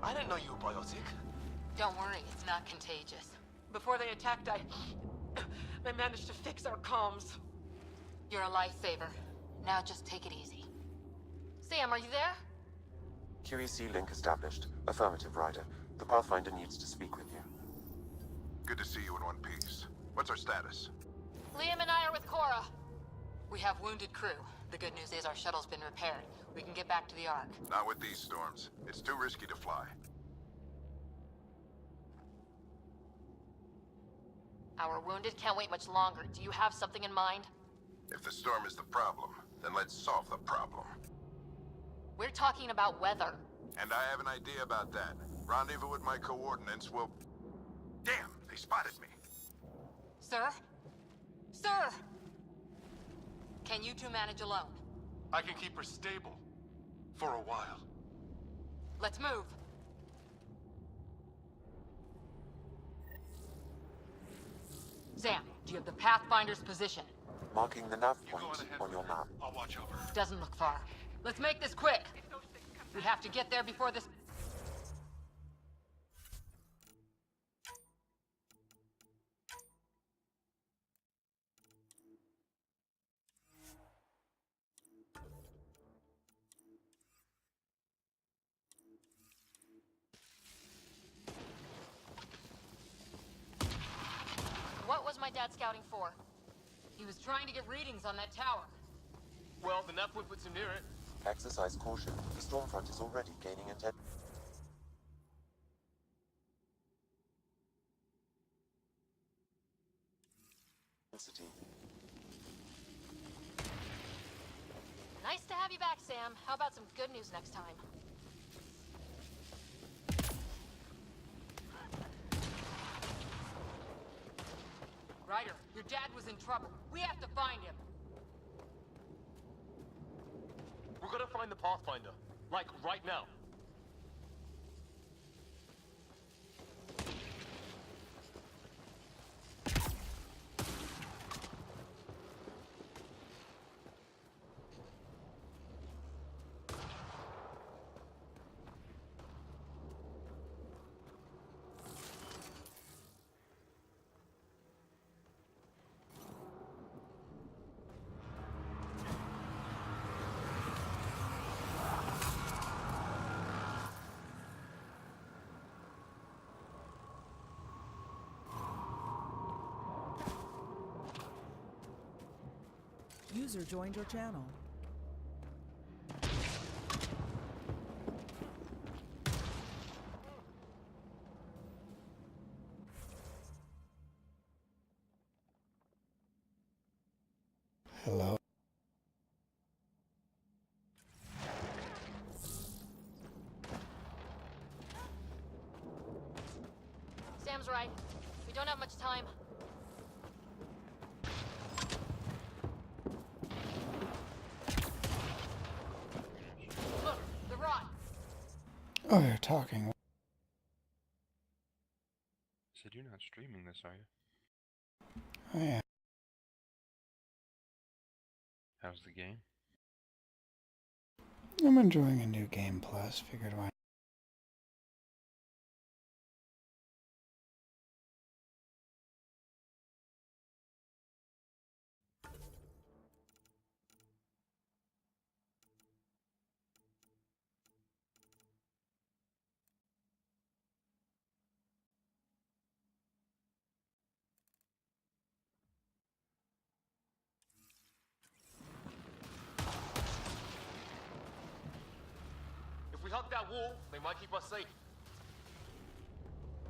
I didn't know you were biotic. Don't worry, it's not contagious. Before they attacked, I managed to fix our comms. You're a lifesaver. Now just take it easy. Sam, are you there? QEC link established. Affirmative, Ryder. The Pathfinder needs to speak with you. Good to see you in one piece. What's our status? Liam and I are with Cora. We have wounded crew. The good news is our shuttle's been repaired. We can get back to the Ark. Not with these storms. It's too risky to fly. Our wounded can't wait much longer. Do you have something in mind? If the storm is the problem, then let's solve the problem. We're talking about weather. And I have an idea about that. Rendezvous with my coordinates will... Damn, they spotted me. Sir? Sir! Can you two manage alone? I can keep her stable. For a while. Let's move. Sam, do you have the Pathfinder's position? Marking the nav point on your map. I'll watch over. Doesn't look far. Let's make this quick. We have to get there before this... What was my dad scouting for? He was trying to get readings on that tower. Well, the nav puts him near it. Exercise caution. The storm front is already gaining intensity. Nice to have you back, Sam. How about some good news next time? Ryder, your dad was in trouble. We have to find him. We're gonna find the Pathfinder. Like, right now. User joined your channel. Hello. Sam's right. We don't have much time. Look, the rod. Oh, you're talking. Said you're not streaming this, are you? I am. How's the game? I'm enjoying a new game plus. Figured why. If we hug that wall, they might keep us safe.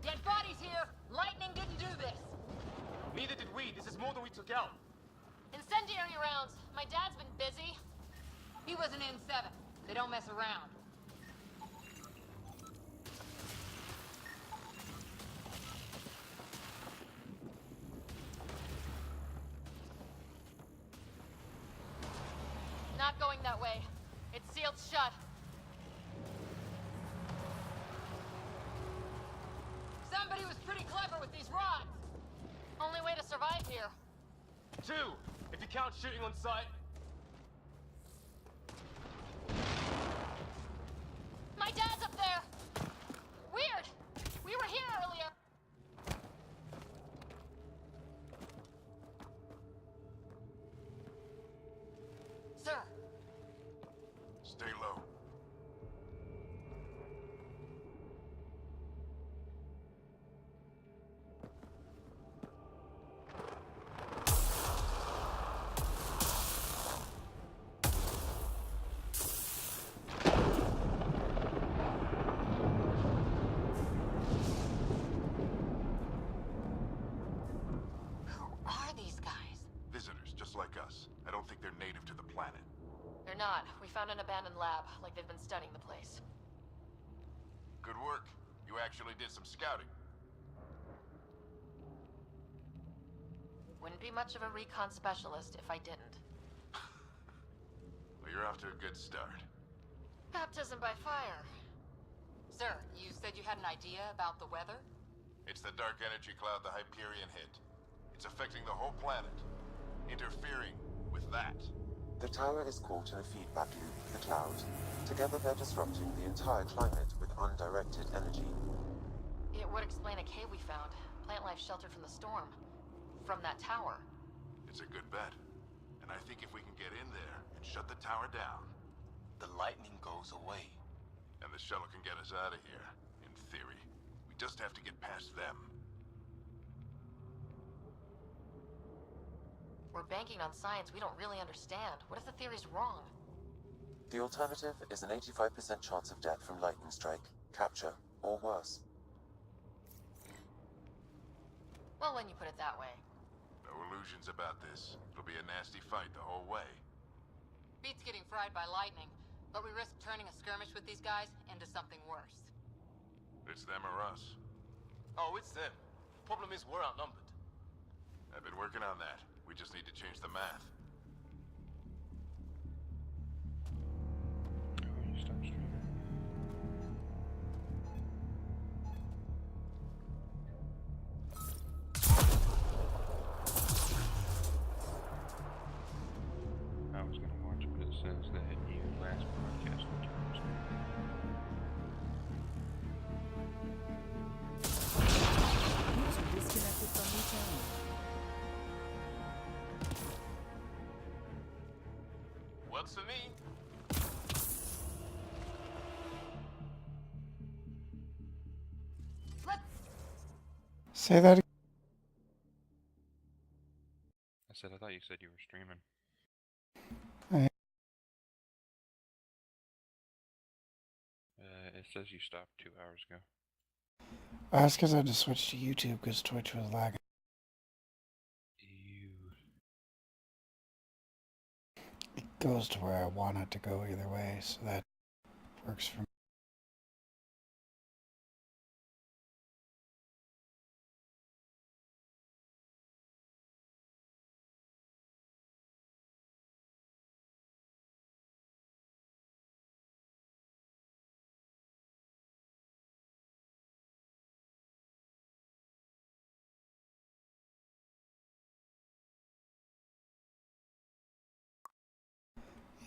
Dead bodies here! Lightning didn't do this! Neither did we. This is more than we took out. Incendiary rounds. My dad's been busy. He was an N7. They don't mess around. Not going that way. It's sealed shut. Somebody was pretty clever with these rods. Only way to survive here. 2, if you count shooting on sight. My dad's up there! Weird! We were here earlier! Sir! Stay low. Visitors, just like us. I don't think they're native to the planet. They're not. We found an abandoned lab, like they've been studying the place. Good work. You actually did some scouting. Wouldn't be much of a recon specialist if I didn't. Well, you're off to a good start. Baptism by fire. Sir, you said you had an idea about the weather? It's the dark energy cloud the Hyperion hit. It's affecting the whole planet. Interfering with that. The tower is caught in a feedback loop with the cloud. Together they're disrupting the entire climate with undirected energy. It would explain a cave we found. Plant life sheltered from the storm. From that tower. It's a good bet. And I think if we can get in there and shut the tower down, The lightning goes away. and the shuttle can get us out of here, in theory. We just have to get past them. We're banking on science we don't really understand. What if the theory's wrong? The alternative is an 85% chance of death from lightning strike, capture, or worse. Well, when you put it that way. No illusions about this. It'll be a nasty fight the whole way. Beats getting fried by lightning, but we risk turning a skirmish with these guys into something worse. It's them or us. Oh, it's them. Problem is, we're outnumbered. I've been working on that. We just need to change the math. Oh, you stopped streaming. I was gonna watch, but it says that you last broadcast returned streaming. User disconnected from your channel. Works for me. Say that again. I said I thought you said you were streaming. says you stopped 2 hours ago. That's because I had to switch to YouTube because Twitch was lagging. It goes to where I want it to go either way, so that works for me.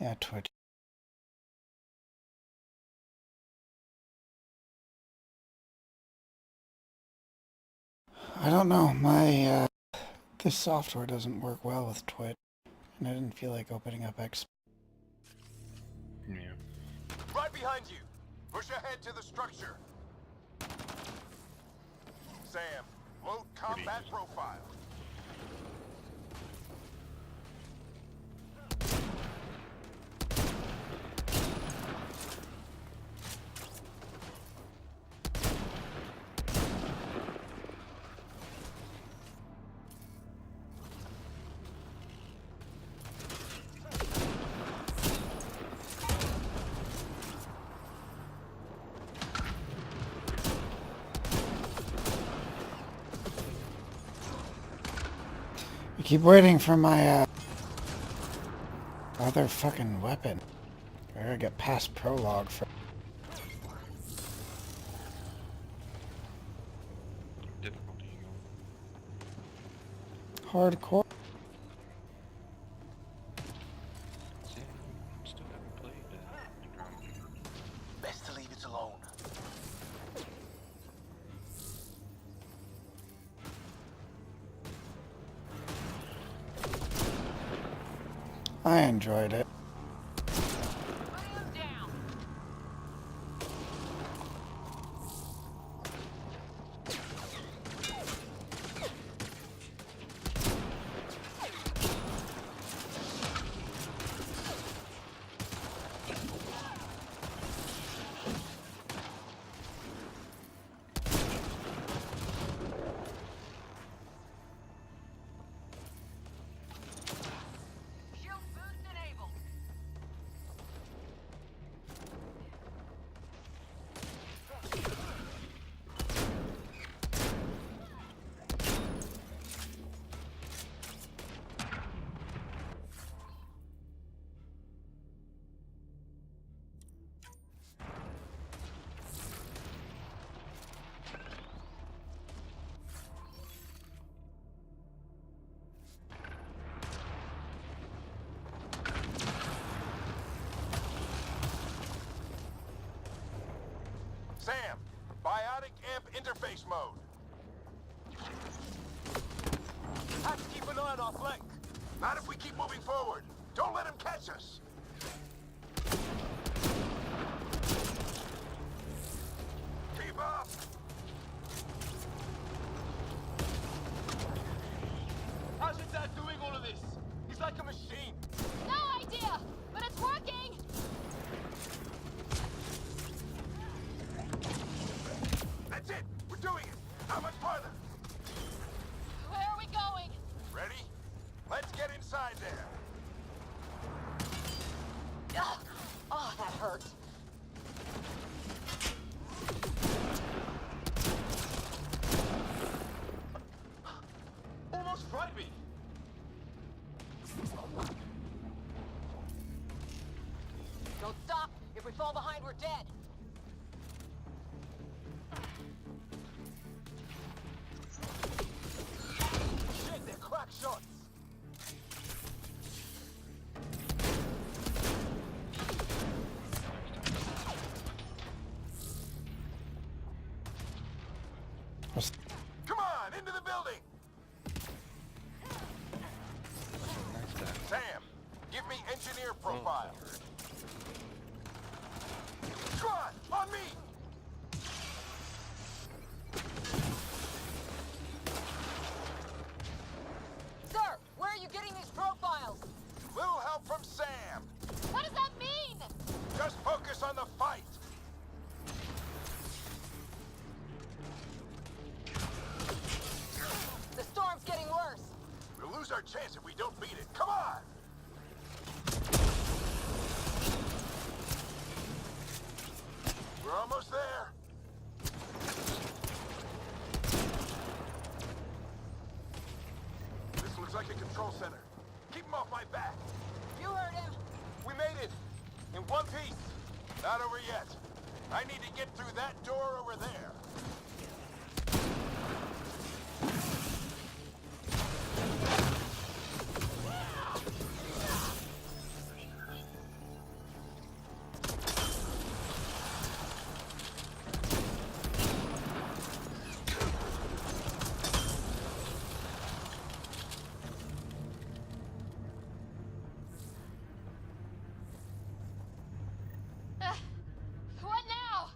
Yeah, Twitch. I don't know, my, this software doesn't work well with Twitch, and I didn't feel like opening up X. Yeah. Right behind you! Push ahead to the structure! Sam, load combat profile. I keep waiting for my, other fucking weapon. I gotta get past prologue for... Difficulty. Hardcore. Still haven't played Andromeda. Best to leave it alone. I enjoyed it. Sam, biotic amp interface mode. Have to keep an eye on our flank. Not if we keep moving forward. Don't let him catch us. Keep up! How's your dad doing all of this? He's like a machine. No idea, but it's working! That's it! We're doing it! How much farther? Where are we going? Ready? Let's get inside there. Ugh. Oh, that hurt. Almost frightened me. Don't stop! If we fall behind, we're dead! Shit, they're crack shots. Come on, into the building! Sam, give me engineer profile. Come on me! Sir, where are you getting these profiles? Little help from Sam. What does that mean? Just focus on the fight. One piece. Not over yet. I need to get through that door over there. What now?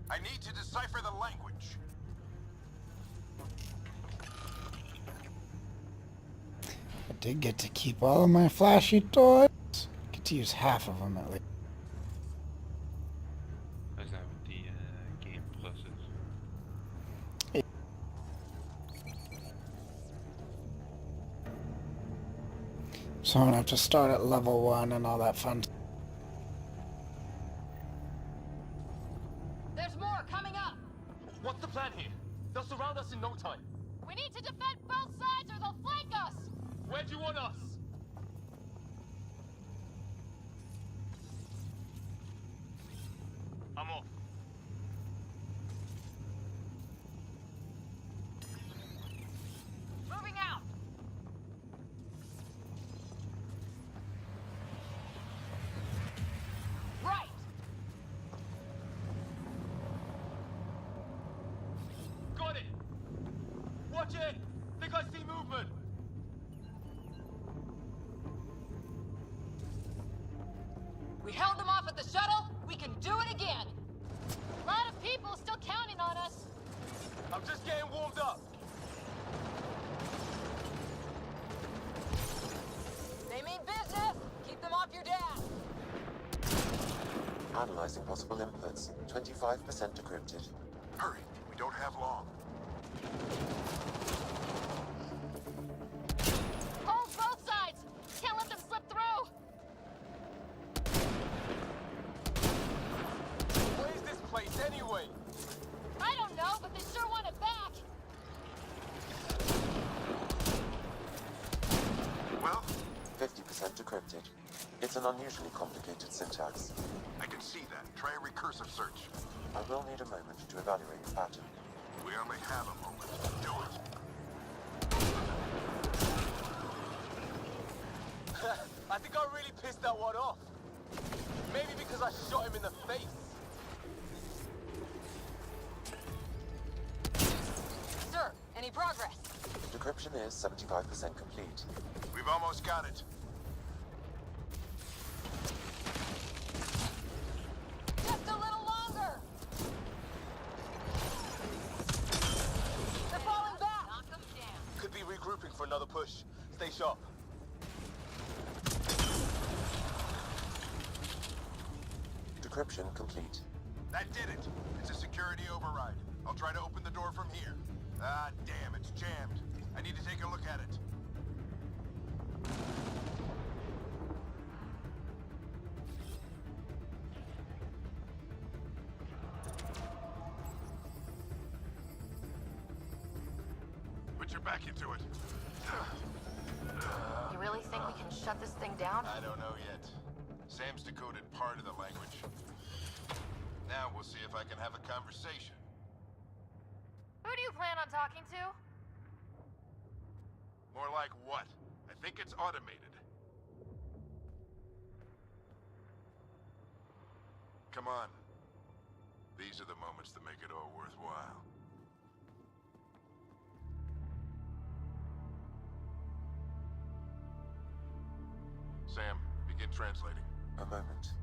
I need to decipher the language. I did get to keep all of my flashy toys. Get to use half of them at least. How's that with the game pluses? So I'm gonna have to start at level 1 and all that fun. There's more coming up. What's the plan here? They'll surround us in no time. We need to defend both sides or they'll flank us! Where do you want us? I'm off. Moving out. Right. Got it. Watch it. Think I see movement. We held them off at the shuttle. We can do it again. A lot of people still counting on us. I'm just getting warmed up. They mean business. Keep them off your dad. Analyzing possible inputs. 25% decrypted. Hurry, we don't have long. Hold both sides! Can't let them slip through! What is this place anyway? I don't know, but they sure want it back! Well? 50% decrypted. It's an unusually complicated syntax. I can see that. Try a recursive search. I will need a moment to evaluate the pattern. We only have a moment. Do it. I think I really pissed that one off. Maybe because I shot him in the face. Sir, any progress? Decryption is 75% complete. We've almost got it. Just a little longer. They're falling back. Knock them down. Could be regrouping for another push. Stay sharp. Decryption complete. That did it. It's a security override. I'll try to open the door from here. Ah, damn, it's jammed. I need to take a look at it. Put your back into it. You really think we can shut this thing down? I don't know yet. Sam's decoded part of the language. Now we'll see if I can have a conversation. Who do you plan on talking to? More like what? I think it's automated. Come on. These are the moments that make it all worthwhile. Sam, begin translating. A moment.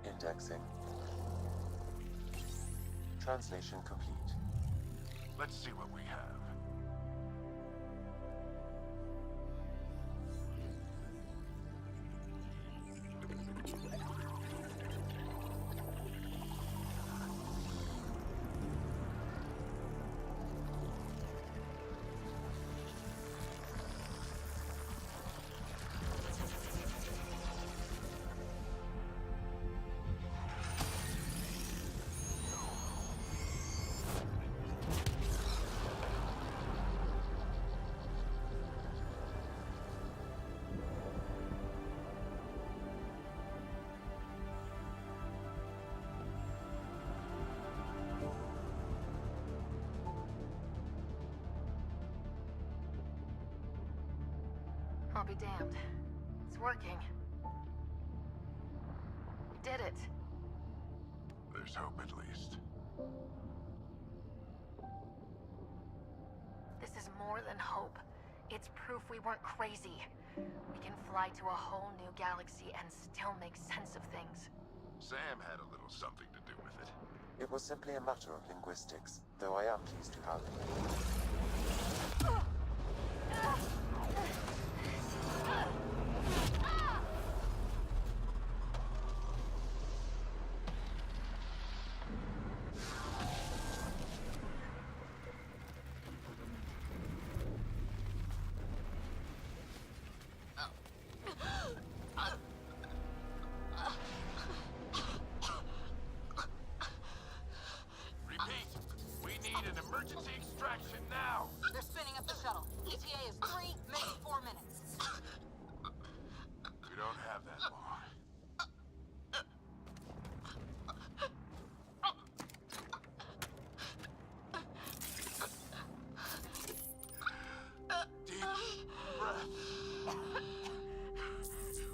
Indexing. Translation complete. Let's see what we have. I'll be damned. It's working. We did it. There's hope at least. This is more than hope. It's proof we weren't crazy. We can fly to a whole new galaxy and still make sense of things. Sam had a little something to do with it. It was simply a matter of linguistics, though I am pleased to have it. Repeat, we need an emergency extraction now. They're spinning up the shuttle. ETA is 3, maybe 4 minutes. We don't have that long. Deep breath.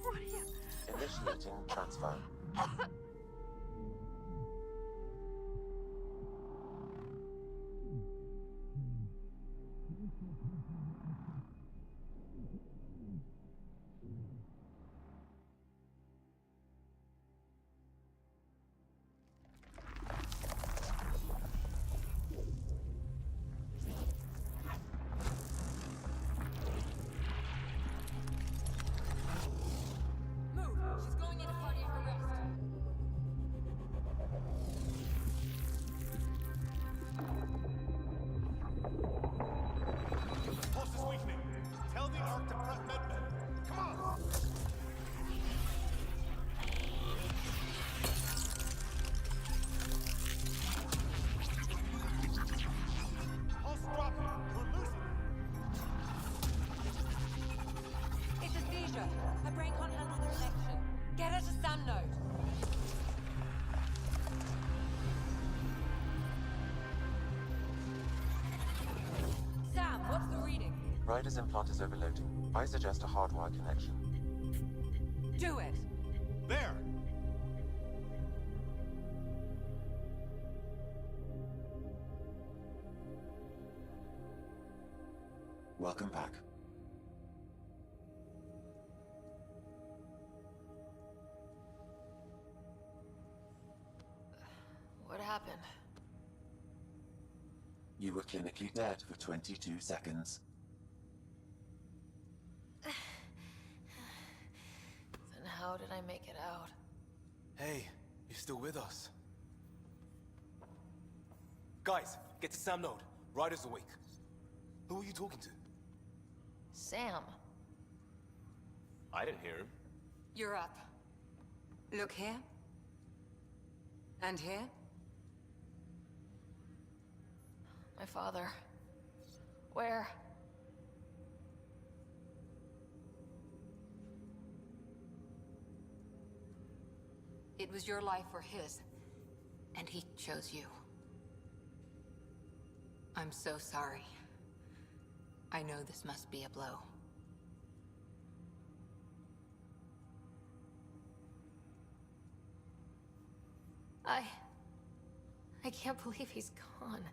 What are you... Initiating transfer. Move! She's going into cardiac arrest. Pulse is weakening. Tell the Ark to prep medbay. Come on! Pulse dropping. We're losing it. It's a seizure. Her brain can't handle the connection. Get her to Sam node. Sam, what's the reading? Ryder's implant is overloading. I suggest a hardwire connection. Do it. There! Welcome back. What happened? You were clinically dead for 22 seconds. Then how did I make it out? Hey, you're still with us. Guys, get to Sam node. Ryder's awake. Who are you talking to? Sam. I didn't hear him. You're up. Look here. And here. My father. Where? It was your life or his, and he chose you. I'm so sorry. I know this must be a blow. I can't believe he's gone.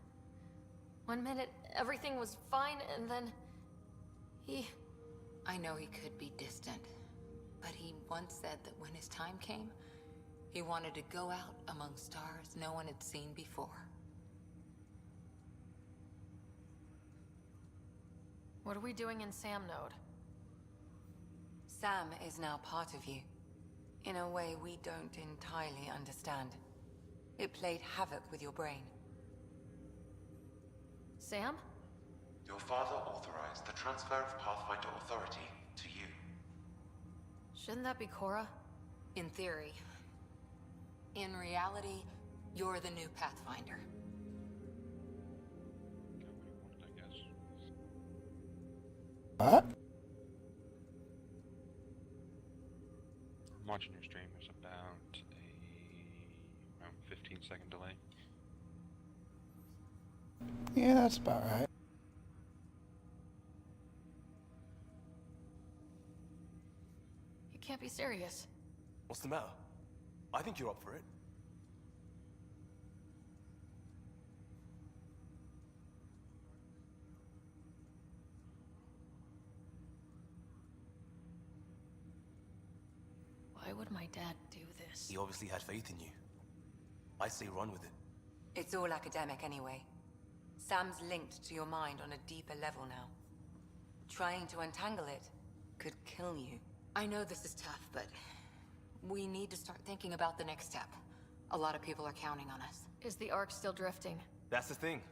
1 minute, everything was fine, and then... I know he could be distant, but he once said that when his time came, he wanted to go out among stars no one had seen before. What are we doing in Sam node? Sam is now part of you. In a way we don't entirely understand. It played havoc with your brain. Sam? Your father authorized the transfer of Pathfinder authority to you. Shouldn't that be Cora? In theory. In reality, you're the new Pathfinder. What? I'm watching your stream. There's about around 15-second delay. Yeah, that's about right. can't be serious. What's the matter? I think you're up for it. Why would my dad do this? He obviously had faith in you. I say run with it. It's all academic anyway. Sam's linked to your mind on a deeper level now. Trying to untangle it could kill you. I know this is tough, but we need to start thinking about the next step. A lot of people are counting on us. Is the Ark still drifting? That's the thing.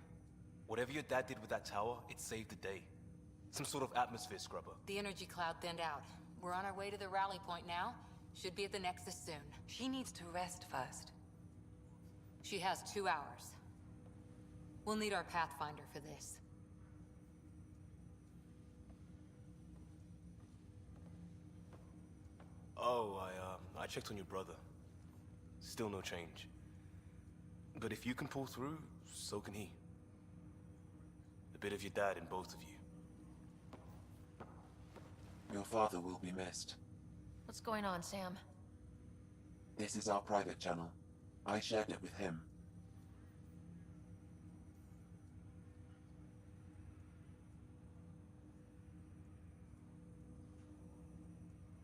Whatever your dad did with that tower, it saved the day. Some sort of atmosphere scrubber. The energy cloud thinned out. We're on our way to the rally point now. Should be at the Nexus soon. She needs to rest first. She has 2 hours. We'll need our Pathfinder for this. Oh, I checked on your brother. Still no change. But if you can pull through, so can he. A bit of your dad in both of you. Your father will be missed. What's going on, Sam? This is our private channel. I shared it with him.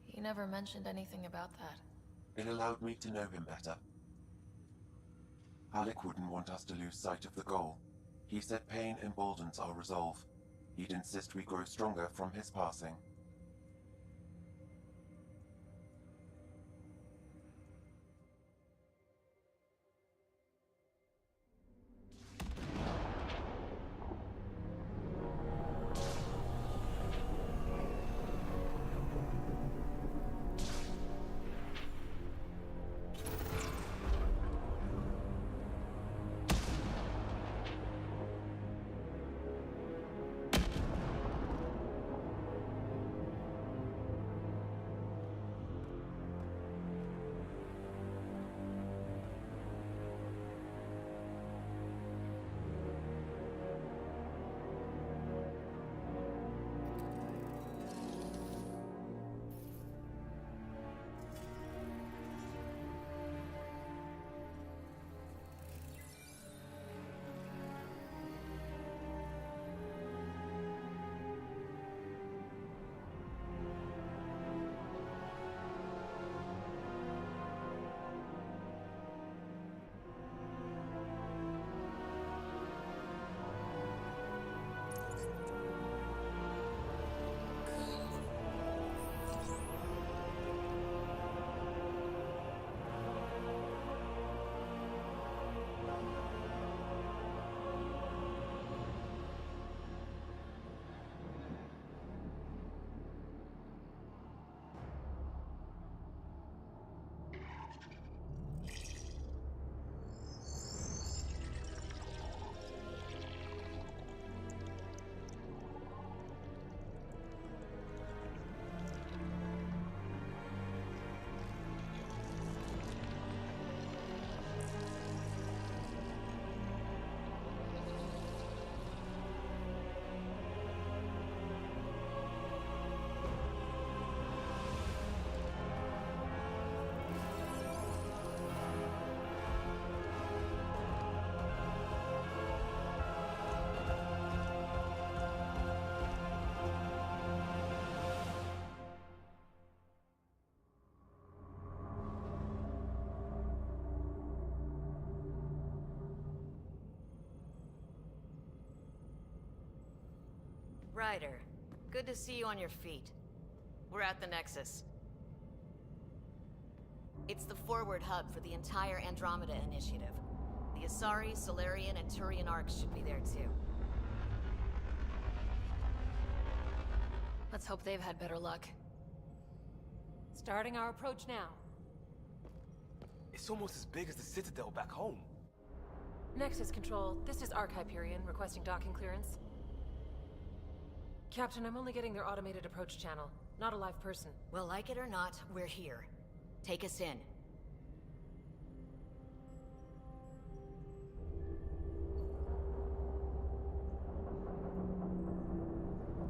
He never mentioned anything about that. It allowed me to know him better. Alec wouldn't want us to lose sight of the goal. He said pain emboldens our resolve. He'd insist we grow stronger from his passing. Ryder, good to see you on your feet. We're at the Nexus. It's the forward hub for the entire Andromeda Initiative. The Asari, Solarian, and Turian arcs should be there too. Let's hope they've had better luck. Starting our approach now. It's almost as big as the Citadel back home. Nexus Control, this is Arc Hyperion requesting docking clearance. Captain, I'm only getting their automated approach channel, not a live person. Well, like it or not, we're here. Take us in.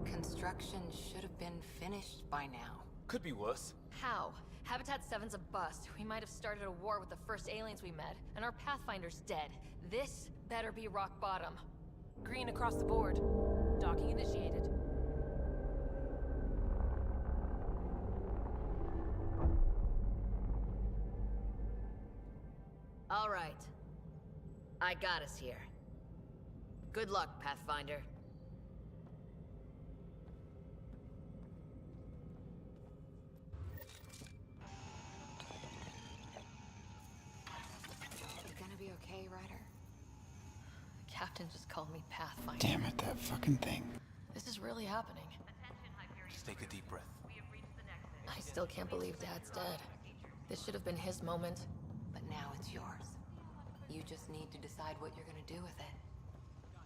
Construction should have been finished by now. Could be worse. How? Habitat 7's a bust. We might have started a war with the first aliens we met, and our Pathfinder's dead. This better be rock bottom. Green across the board. Docking initiated. All right. I got us here. Good luck, Pathfinder. You gonna be okay, Ryder? Captain just called me Pathfinder. Damn it, that fucking thing. This is really happening. Just take a deep breath. I still can't believe Dad's dead. This should have been his moment. But now it's yours. You just need to decide what you're gonna do with it.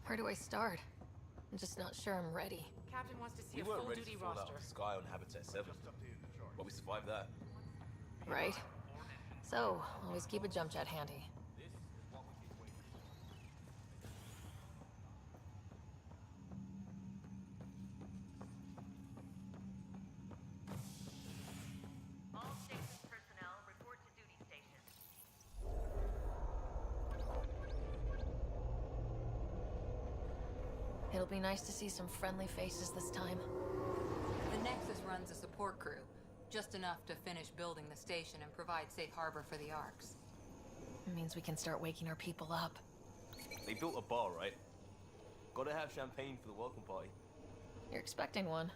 Where do I start? I'm just not sure I'm ready. Captain wants to see We a weren't ready full-duty to fall out roster. of the sky on Habitat 7. But we survived that. Right? So, always keep a jump jet handy. All station personnel report to duty station. It'll be nice to see some friendly faces this time. The Nexus runs a support crew, just enough to finish building the station and provide safe harbor for the Arks. It means we can start waking our people up. They built a bar, right? Gotta have champagne for the welcome party. You're expecting one.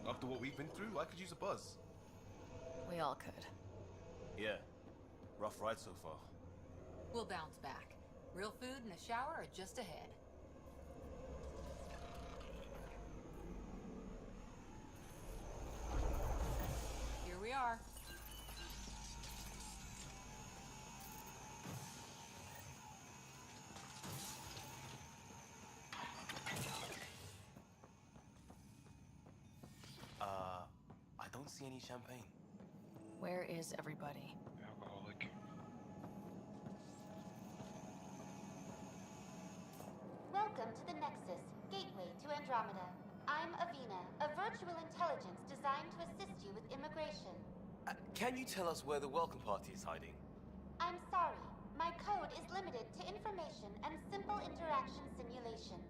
After what we've been through, I could use a buzz. We all could. Yeah. Rough ride so far. We'll bounce back. Real food and a shower are just ahead. Here we are. I don't see any champagne. Where is everybody? Alcoholic. Welcome to the Nexus, gateway to Andromeda. I'm Avina, a virtual intelligence designed to assist you with immigration. Can you tell us where the welcome party is hiding? I'm sorry, my code is limited to information and simple interaction simulations.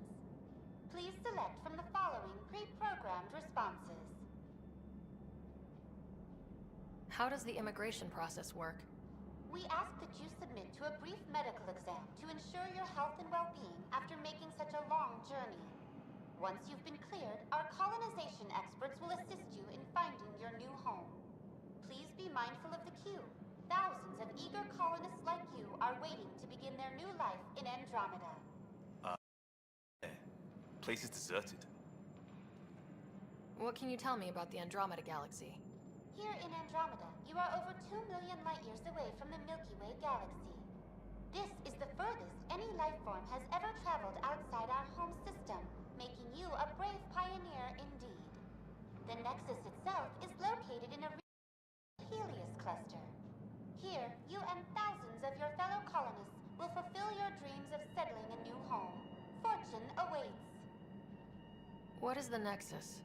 Please select from the following pre-programmed responses. How does the immigration process work? We ask that you submit to a brief medical exam to ensure your health and well-being after making such a long journey. Once you've been cleared, our colonization experts will assist you in finding your new home. Please be mindful of the queue. Thousands of eager colonists like you are waiting to begin their new life in Andromeda. Place is deserted. What can you tell me about the Andromeda Galaxy? Here in Andromeda, you are over 2 million light-years away from the Milky Way galaxy. This is the furthest any life form has ever traveled outside our home system, making you a brave pioneer indeed. The Nexus itself is located in a Helios cluster. Here, you and thousands of your fellow colonists will fulfill your dreams of settling a new home. Fortune awaits. What is the Nexus?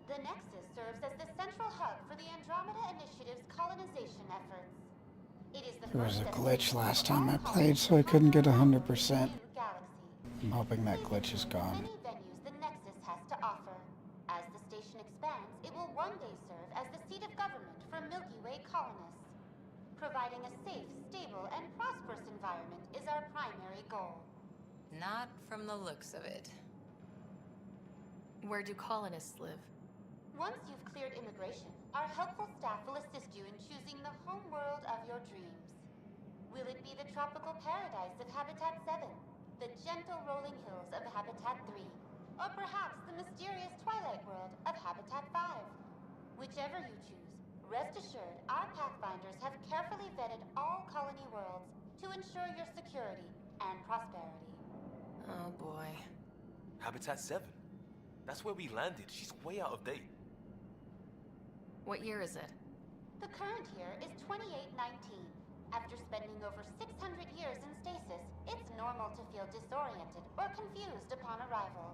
The Nexus serves as the central hub for the Andromeda Initiative's colonization efforts. It is the There was a first glitch last time I played, so I couldn't get 100%. I'm hoping that glitch is gone. many venues the Nexus has to offer. As the station expands, it will one day serve as the seat of government for Milky Way colonists. Providing a safe, stable, and prosperous environment is our primary goal. Not from the looks of it. Where do colonists live? Once you've cleared immigration, our helpful staff will assist you in choosing the home world of your dreams. Will it be the tropical paradise of Habitat 7, the gentle rolling hills of Habitat 3, or perhaps the mysterious twilight world of Habitat 5? Whichever you choose, rest assured our Pathfinders have carefully vetted all colony worlds to ensure your security and prosperity. Oh boy. Habitat 7. That's where we landed. She's way out of date. What year is it? The current year is 2819. After spending over 600 years in stasis, it's normal to feel disoriented or confused upon arrival.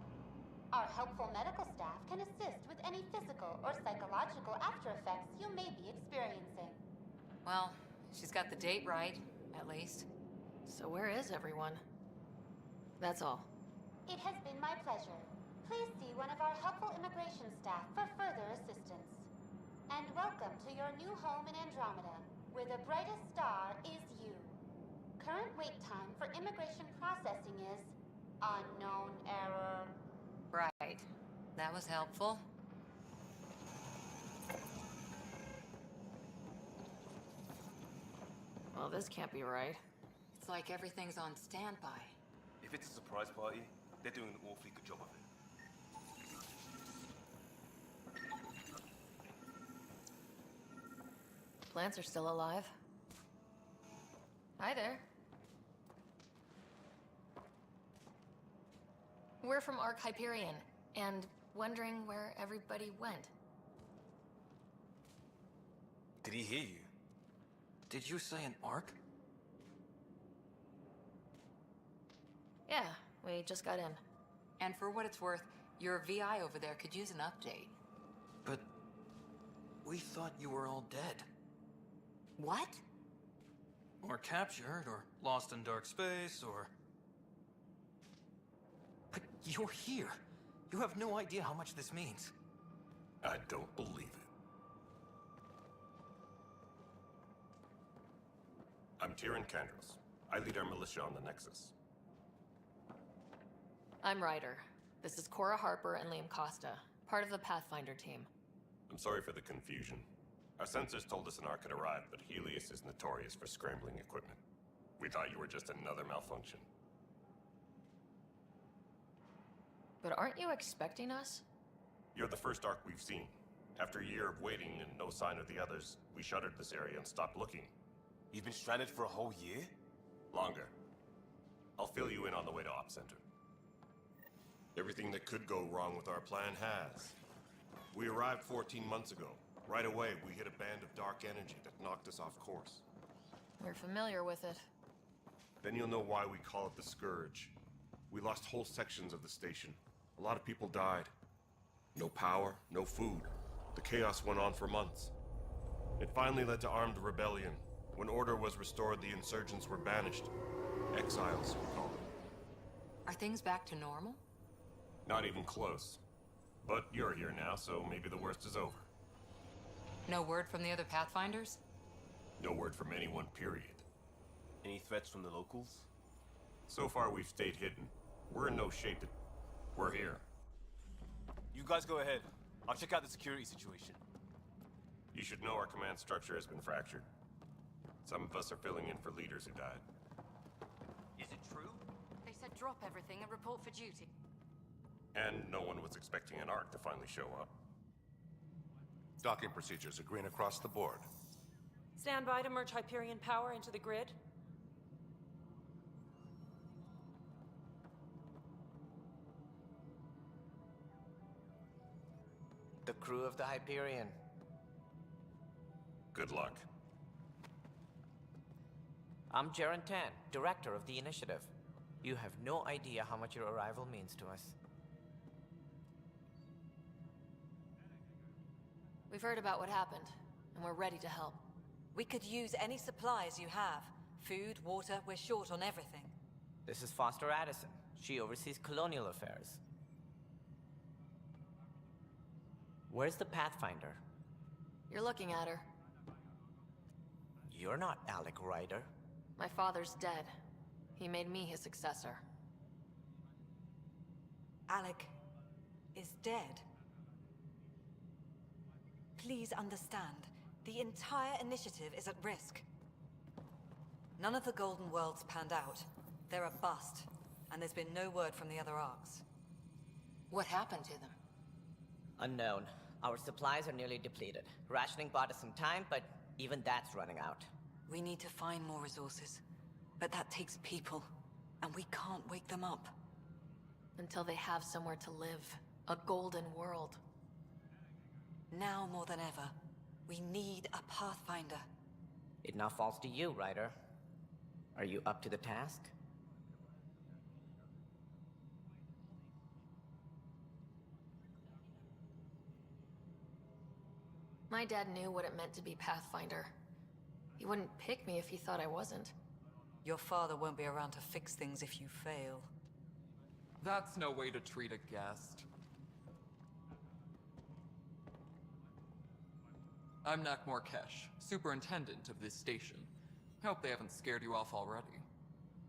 Our helpful medical staff can assist with any physical or psychological after effects you may be experiencing. Well, she's got the date right, at least. So where is everyone? That's all. It has been my pleasure. Please see one of our helpful immigration staff for further assistance. And welcome to your new home in Andromeda, where the brightest star is you. Current wait time for immigration processing is unknown error. Right. That was helpful. Well, this can't be right. It's like everything's on standby. If it's a surprise party, they're doing an awfully good job of it. Plants are still alive. Hi there. We're from Ark Hyperion, and wondering where everybody went. Did he hear you? Did you say an arc? Yeah, we just got in. And for what it's worth, your VI over there could use an update. But we thought you were all dead. What? Or captured, or lost in dark space, or... But you're here. You have no idea how much this means. I don't believe it. I'm Tyrion Kandros. I lead our militia on the Nexus. I'm Ryder. This is Cora Harper and Liam Costa, part of the Pathfinder team. I'm sorry for the confusion. Our sensors told us an Ark had arrived, but Helios is notorious for scrambling equipment. We thought you were just another malfunction. But aren't you expecting us? You're the first Ark we've seen. After a year of waiting and no sign of the others, we shuttered this area and stopped looking. You've been stranded for a whole year? Longer. I'll fill you in on the way to Op Center. Everything that could go wrong with our plan has. We arrived 14 months ago. Right away, we hit a band of dark energy that knocked us off course. We're familiar with it. Then you'll know why we call it the Scourge. We lost whole sections of the station. A lot of people died. No power, no food. The chaos went on for months. It finally led to armed rebellion. When order was restored, the insurgents were banished. Exiles, we call them. Are things back to normal? Not even close. But you're here now, so maybe the worst is over. No word from the other Pathfinders? No word from anyone, period. Any threats from the locals? So far, we've stayed hidden. We're in no shape to... We're here. You guys go ahead. I'll check out the security situation. You should know our command structure has been fractured. Some of us are filling in for leaders who died. Is it true? They said drop everything and report for duty. And no one was expecting an Ark to finally show up. Docking procedures are green across the board. Stand by to merge Hyperion power into the grid. The crew of the Hyperion. Good luck. I'm Jaren Tan, director of the initiative. You have no idea how much your arrival means to us. We've heard about what happened, and we're ready to help. We could use any supplies you have. Food, water, we're short on everything. This is Foster Addison. She oversees colonial affairs. Where's the Pathfinder? You're looking at her. You're not Alec Ryder. My father's dead. He made me his successor. Alec is dead. Please understand, the entire initiative is at risk. None of the Golden Worlds panned out. They're a bust, and there's been no word from the other Arks. What happened to them? Unknown. Our supplies are nearly depleted. Rationing bought us some time, but even that's running out. We need to find more resources, but that takes people, and we can't wake them up. Until they have somewhere to live. A golden world. Now more than ever, we need a Pathfinder. It now falls to you, Ryder. Are you up to the task? My dad knew what it meant to be Pathfinder. He wouldn't pick me if he thought I wasn't. Your father won't be around to fix things if you fail. That's no way to treat a guest. I'm Nak Morkesh, superintendent of this station. Hope they haven't scared you off already.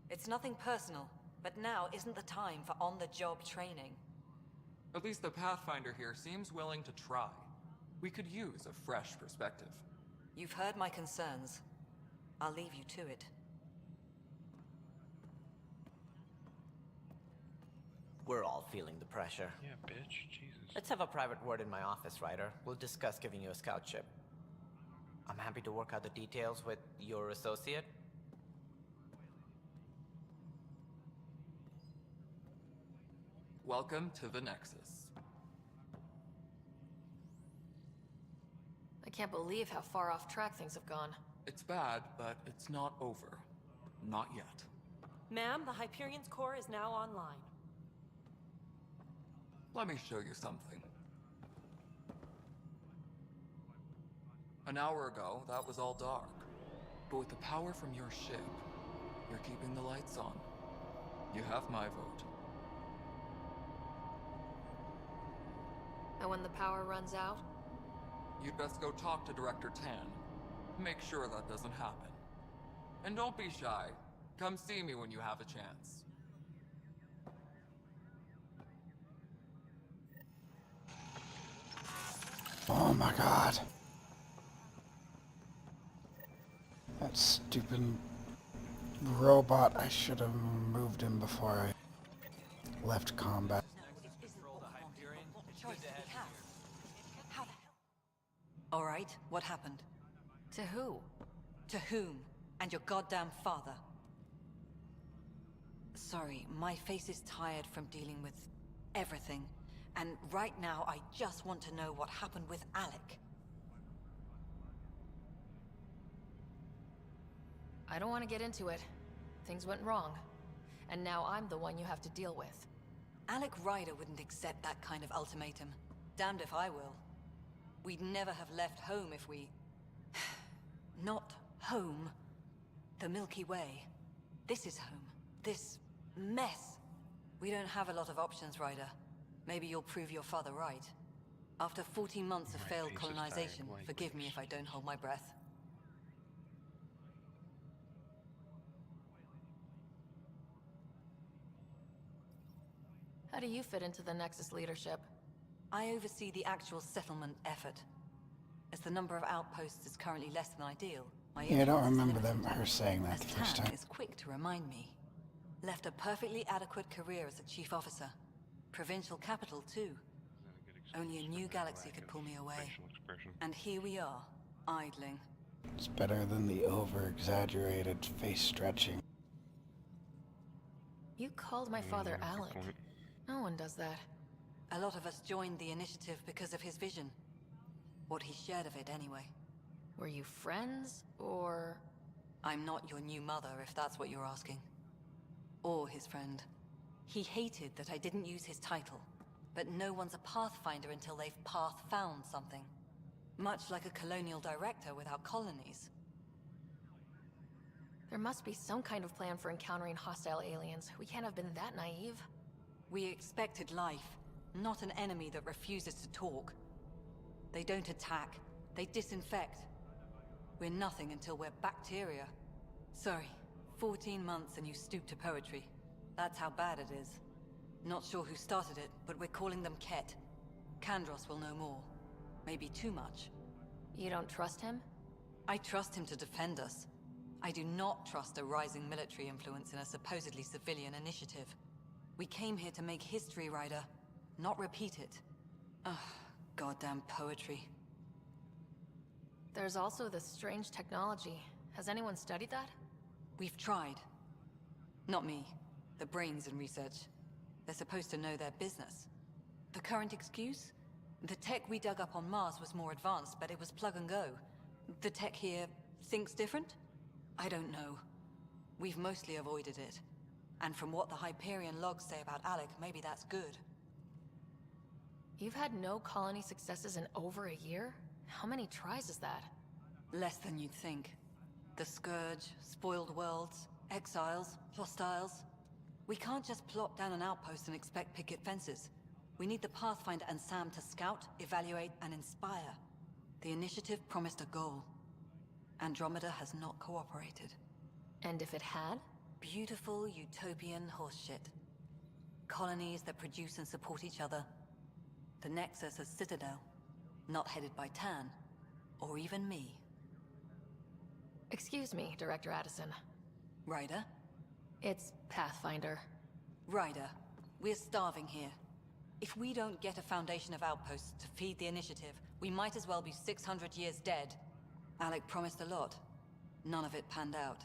It's nothing personal, but now isn't the time for on-the-job training. At least the Pathfinder here seems willing to try. We could use a fresh perspective. You've heard my concerns. I'll leave you to it. We're all feeling the pressure. Yeah, bitch. Jesus. Let's have a private word in my office, Ryder. We'll discuss giving you a scout ship. I'm happy to work out the details with your associate. Welcome to the Nexus. I can't believe how far off track things have gone. It's bad, but it's not over. Not yet. Ma'am, the Hyperion's core is now online. Let me show you something. An hour ago, that was all dark. But with the power from your ship, you're keeping the lights on. You have my vote. And when the power runs out? You'd best go talk to Director Tan. Make sure that doesn't happen. And don't be shy. Come see me when you have a chance. Oh my god. That stupid robot, I should have moved him before I left combat. All right, what happened? To who? To whom? And your goddamn father. Sorry, my face is tired from dealing with everything. And right now, I just want to know what happened with Alec. I don't want to get into it. Things went wrong. And now I'm the one you have to deal with. Alec Ryder wouldn't accept that kind of ultimatum. Damned if I will. We'd never have left home if we... Not home. The Milky Way. This is home. This mess. We don't have a lot of options, Ryder. Maybe you'll prove your father right. After 14 months of failed colonization, forgive me if I don't hold my breath. How do you fit into the Nexus leadership? I oversee the actual settlement effort. As the number of outposts is currently less than ideal, my Yeah, I don't remember her saying that the first Tan time. is quick to remind me. Left a perfectly adequate career as a chief officer. Provincial capital, too. Only a new galaxy could pull me away. And here we are, idling. It's better than the over-exaggerated face stretching. You called my father Alec. No one does that. A lot of us joined the initiative because of his vision. What he shared of it, anyway. Were you friends, or...? I'm not your new mother, if that's what you're asking. Or his friend. He hated that I didn't use his title. But no one's a Pathfinder until they've path-found something. Much like a colonial director without colonies. There must be some kind of plan for encountering hostile aliens. We can't have been that naive. We expected life, not an enemy that refuses to talk. They don't attack, they disinfect. We're nothing until we're bacteria. Sorry, 14 months and you stoop to poetry. That's how bad it is. Not sure who started it, but we're calling them Ket. Kandros will know more. Maybe too much. You don't trust him? I trust him to defend us. I do not trust a rising military influence in a supposedly civilian initiative. We came here to make history, Ryder, not repeat it. Ugh, goddamn poetry. There's also this strange technology. Has anyone studied that? We've tried. Not me. The brains in research. They're supposed to know their business. The current excuse? The tech we dug up on Mars was more advanced, but it was plug and go. The tech here thinks different? I don't know. We've mostly avoided it. And from what the Hyperion logs say about Alec, maybe that's good. You've had no colony successes in over a year? How many tries is that? Less than you'd think. The Scourge, spoiled worlds, exiles, hostiles. We can't just plop down an outpost and expect picket fences. We need the Pathfinder and Sam to scout, evaluate, and inspire. The initiative promised a goal. Andromeda has not cooperated. And if it had? Beautiful utopian horseshit. Colonies that produce and support each other. The Nexus as Citadel. Not headed by Tan. Or even me. Excuse me, Director Addison. Ryder? It's Pathfinder. Ryder, we're starving here. If we don't get a foundation of outposts to feed the initiative, we might as well be 600 years dead. Alec promised a lot. None of it panned out.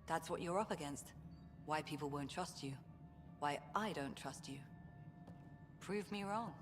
That's what you're up against. Why people won't trust you. Why I don't trust you. Prove me wrong.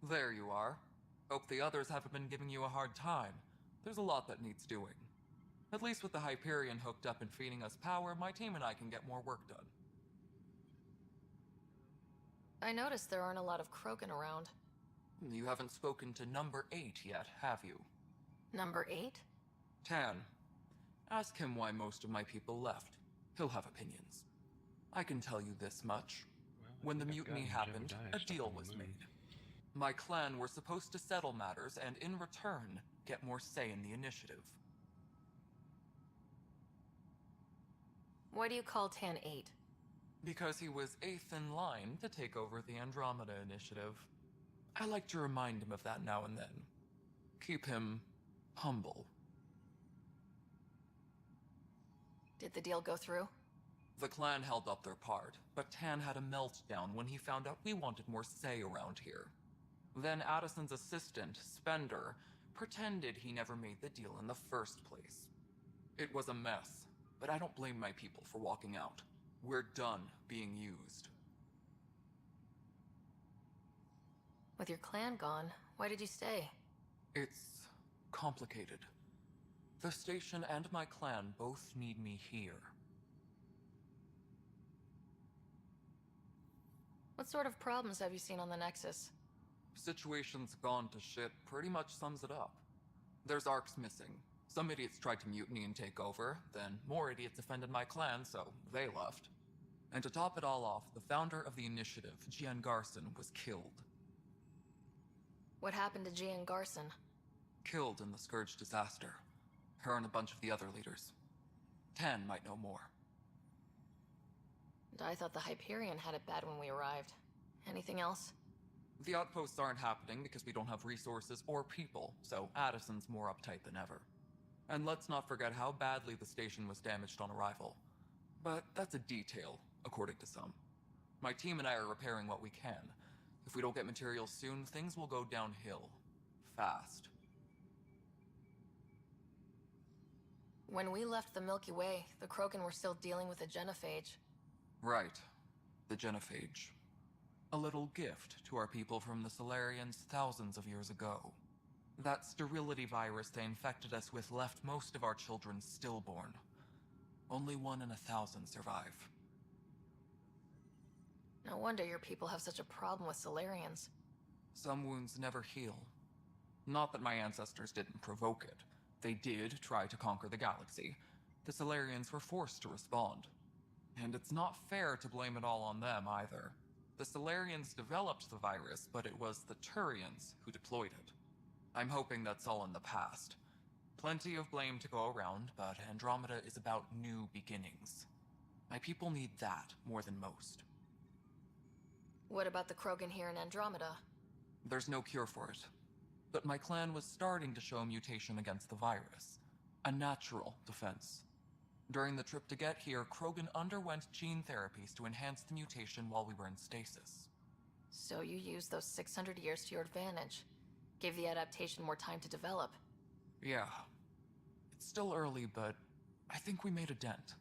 There you are. Hope the others haven't been giving you a hard time. There's a lot that needs doing. At least with the Hyperion hooked up and feeding us power, my team and I can get more work done. I noticed there aren't a lot of Krogan around. You haven't spoken to number 8 yet, have you? Number 8? Tan. Ask him why most of my people left. He'll have opinions. I can tell you this much. When the mutiny happened, a deal was made. My clan were supposed to settle matters and, in return, get more say in the initiative. Why do you call Tan 8? Because he was 8th in line to take over the Andromeda Initiative. I like to remind him of that now and then. Keep him humble. Did the deal go through? The clan held up their part, but Tan had a meltdown when he found out we wanted more say around here. Then Addison's assistant, Spender, pretended he never made the deal in the first place. It was a mess, but I don't blame my people for walking out. We're done being used. With your clan gone, why did you stay? It's complicated. The station and my clan both need me here. What sort of problems have you seen on the Nexus? Situation's gone to shit pretty much sums it up. There's arcs missing. Some idiots tried to mutiny and take over, then more idiots offended my clan, so they left. And to top it all off, the founder of the initiative, Gian Garson, was killed. What happened to Gian Garson? Killed in the Scourge disaster. Her and a bunch of the other leaders. Tan might know more. And I thought the Hyperion had it bad when we arrived. Anything else? The outposts aren't happening because we don't have resources or people, so Addison's more uptight than ever. And let's not forget how badly the station was damaged on arrival. But that's a detail, according to some. My team and I are repairing what we can. If we don't get materials soon, things will go downhill. Fast. When we left the Milky Way, the Krogan were still dealing with the genophage. Right. The genophage. A little gift to our people from the Solarians thousands of years ago. That sterility virus they infected us with left most of our children stillborn. Only 1 in 1,000 survive. No wonder your people have such a problem with Solarians. Some wounds never heal. Not that my ancestors didn't provoke it. They did try to conquer the galaxy. The Solarians were forced to respond. And it's not fair to blame it all on them either. The Solarians developed the virus, but it was the Turians who deployed it. I'm hoping that's all in the past. Plenty of blame to go around, but Andromeda is about new beginnings. My people need that more than most. What about the Krogan here in Andromeda? There's no cure for it. But my clan was starting to show mutation against the virus. A natural defense. During the trip to get here, Krogan underwent gene therapies to enhance the mutation while we were in stasis. So you used those 600 years to your advantage. Gave the adaptation more time to develop. Yeah. It's still early, but I think we made a dent.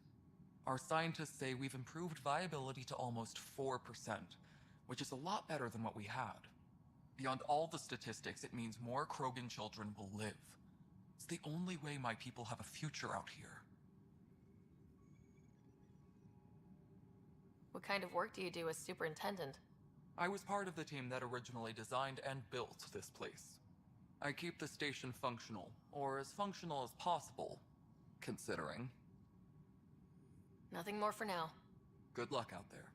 Our scientists say we've improved viability to almost 4%, which is a lot better than what we had. Beyond all the statistics, it means more Krogan children will live. It's the only way my people have a future out here. What kind of work do you do as superintendent? I was part of the team that originally designed and built this place. I keep the station functional, or as functional as possible, considering. Nothing more for now. Good luck out there.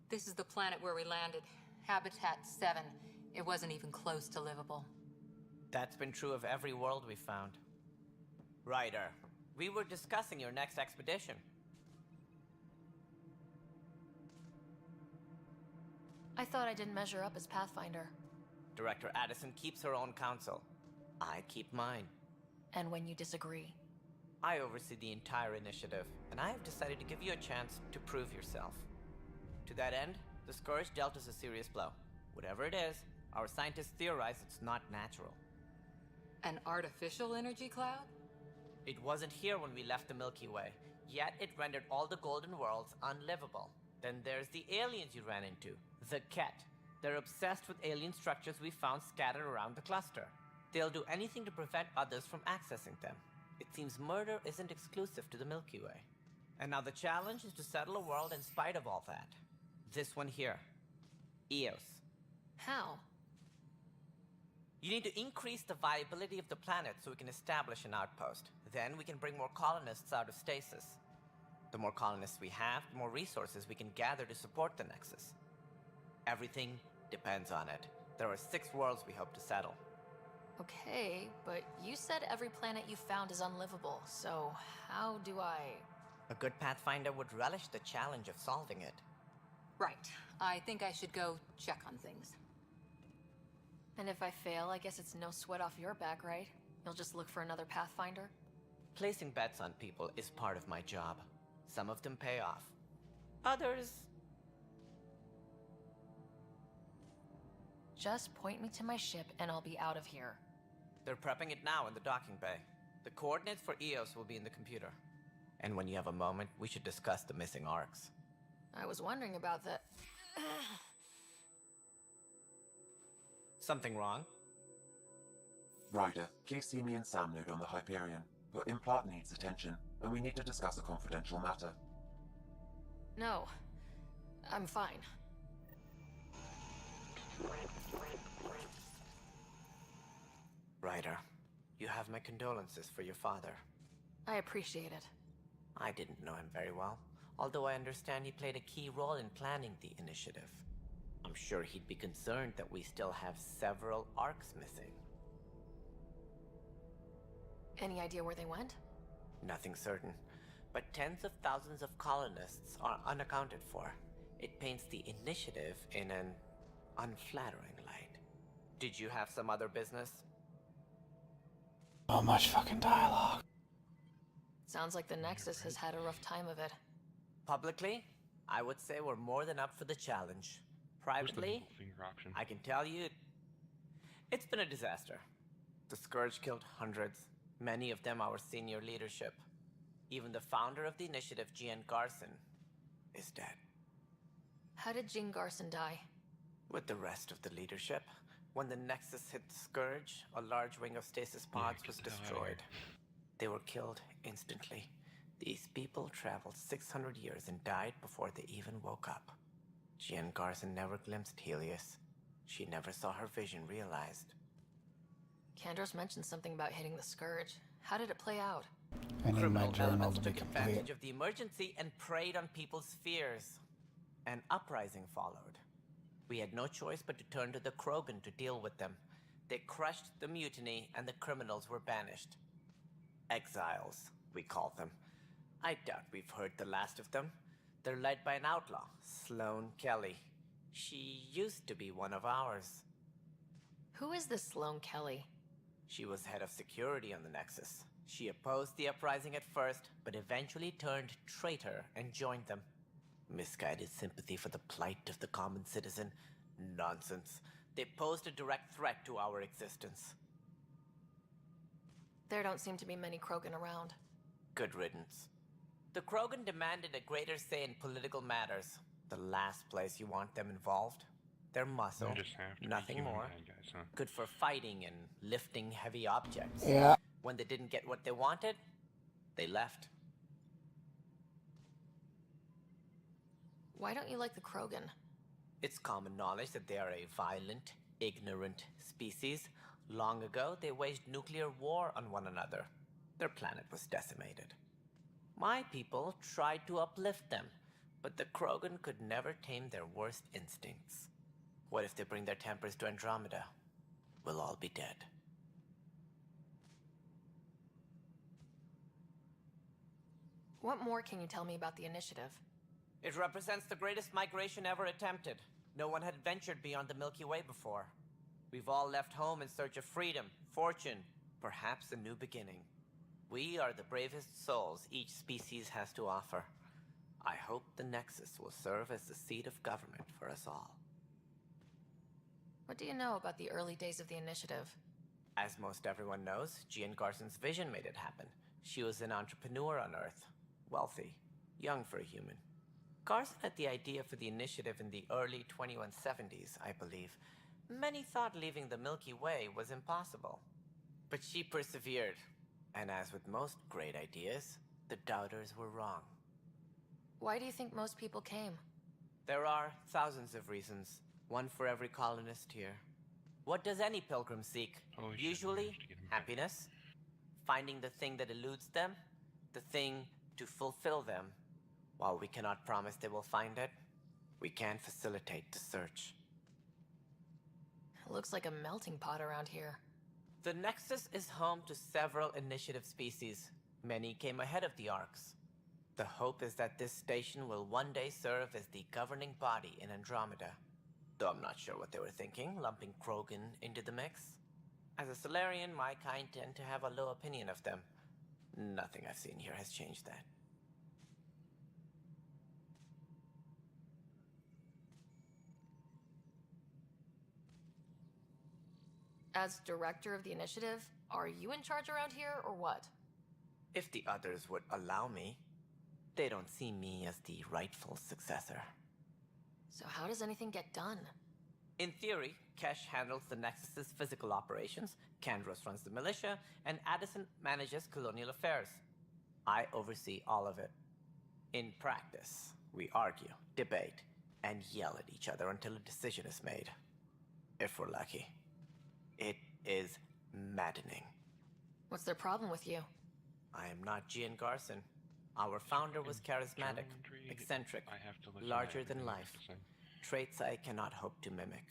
This is the planet where we landed. Habitat 7. It wasn't even close to livable. That's been true of every world we've found. Ryder, we were discussing your next expedition. I thought I didn't measure up as Pathfinder. Director Addison keeps her own counsel. I keep mine. And when you disagree? I oversee the entire initiative, and I have decided to give you a chance to prove yourself. To that end, the Scourge dealt us a serious blow. Whatever it is, our scientists theorize it's not natural. An artificial energy cloud? It wasn't here when we left the Milky Way, yet it rendered all the Golden Worlds unlivable. Then there's the aliens you ran into, the Ket. They're obsessed with alien structures we found scattered around the cluster. They'll do anything to prevent others from accessing them. It seems murder isn't exclusive to the Milky Way. And now the challenge is to settle a world in spite of all that. This one here. Eos. How? You need to increase the viability of the planet so we can establish an outpost. Then we can bring more colonists out of stasis. The more colonists we have, the more resources we can gather to support the Nexus. Everything depends on it. There are 6 worlds we hope to settle. Okay, but you said every planet you found is unlivable, so how do I... A good Pathfinder would relish the challenge of solving it. Right. I think I should go check on things. And if I fail, I guess it's no sweat off your back, right? You'll just look for another Pathfinder? Placing bets on people is part of my job. Some of them pay off. Others... Just point me to my ship and I'll be out of here. They're prepping it now in the docking bay. The coordinates for Eos will be in the computer. And when you have a moment, we should discuss the missing arcs. I was wondering about that. Something wrong? Ryder, please see me and Sam Node on the Hyperion. Your implant needs attention, and we need to discuss a confidential matter. No. I'm fine. Ryder, you have my condolences for your father. I appreciate it. I didn't know him very well, although I understand he played a key role in planning the initiative. I'm sure he'd be concerned that we still have several arcs missing. Any idea where they went? Nothing certain, but tens of thousands of colonists are unaccounted for. It paints the initiative in an unflattering light. Did you have some other business? So much fucking dialogue. Sounds like the Nexus has had a rough time of it. Publicly, I would say we're more than up for the challenge. Privately, I can tell you, it's been a disaster. The Scourge killed hundreds, many of them our senior leadership. Even the founder of the initiative, Gian Garson, is dead. How did Jean Garson die? With the rest of the leadership, when the Nexus hit the Scourge, a large wing of stasis pods was destroyed. They were killed instantly. These people traveled 600 years and died before they even woke up. Gian Garson never glimpsed Helios. She never saw her vision realized. Kandros mentioned something about hitting the Scourge. How did it play out? I need my journal Elements to be took complete. advantage of the emergency and preyed on people's fears. An uprising followed. We had no choice but to turn to the Krogan to deal with them. They crushed the mutiny and the criminals were banished. Exiles, we call them. I doubt we've heard the last of them. They're led by an outlaw, Sloane Kelly. She used to be one of ours. Who is this Sloane Kelly? She was head of security on the Nexus. She opposed the uprising at first, but eventually turned traitor and joined them. Misguided sympathy for the plight of the common citizen? Nonsense. They posed a direct threat to our existence. There don't seem to be many Krogan around. Good riddance. The Krogan demanded a greater say in political matters. The last place you want them involved. Their muscle, They just have to be nothing human more. bad guys, huh? Good for fighting and lifting heavy objects. Yeah. When they didn't get what they wanted, they left. Why don't you like the Krogan? It's common knowledge that they are a violent, ignorant species. Long ago, they waged nuclear war on one another. Their planet was decimated. My people tried to uplift them, but the Krogan could never tame their worst instincts. What if they bring their tempers to Andromeda? We'll all be dead. What more can you tell me about the initiative? It represents the greatest migration ever attempted. No one had ventured beyond the Milky Way before. We've all left home in search of freedom, fortune, perhaps a new beginning. We are the bravest souls each species has to offer. I hope the Nexus will serve as the seat of government for us all. What do you know about the early days of the initiative? As most everyone knows, Jean Garson's vision made it happen. She was an entrepreneur on Earth. Wealthy. Young for a human. Garson had the idea for the initiative in the early 2170s, I believe. Many thought leaving the Milky Way was impossible. But she persevered. And as with most great ideas, the doubters were wrong. Why do you think most people came? There are thousands of reasons. One for every colonist here. What does any pilgrim seek? Usually, happiness. Finding the thing that eludes them. The thing to fulfill them. While we cannot promise they will find it, we can facilitate the search. It looks like a melting pot around here. The Nexus is home to several initiative species. Many came ahead of the Arks. The hope is that this station will one day serve as the governing body in Andromeda. Though I'm not sure what they were thinking, lumping Krogan into the mix. As a Solarian, my kind tend to have a low opinion of them. Nothing I've seen here has changed that. As director of the initiative, are you in charge around here, or what? If the others would allow me. They don't see me as the rightful successor. So how does anything get done? In theory, Kesh handles the Nexus's physical operations, Kandros runs the militia, and Addison manages colonial affairs. I oversee all of it. In practice, we argue, debate, and yell at each other until a decision is made. If we're lucky. It is maddening. What's their problem with you? I am not Jean Garson. Our founder was charismatic, eccentric, larger than life. Traits I cannot hope to mimic.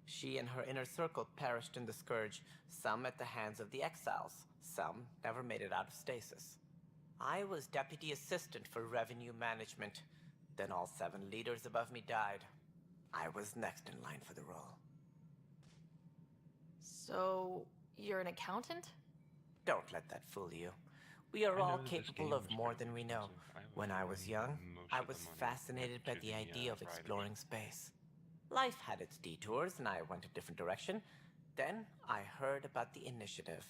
She and her inner circle perished in the Scourge, some at the hands of the Exiles, some never made it out of stasis. I was deputy assistant for revenue management. Then all 7 leaders above me died. I was next in line for the role. So, you're an accountant? Don't let that fool you. We are all capable of more than we know. When I was young, I was fascinated by the idea of exploring space. Life had its detours, and I went a different direction. Then I heard about the initiative,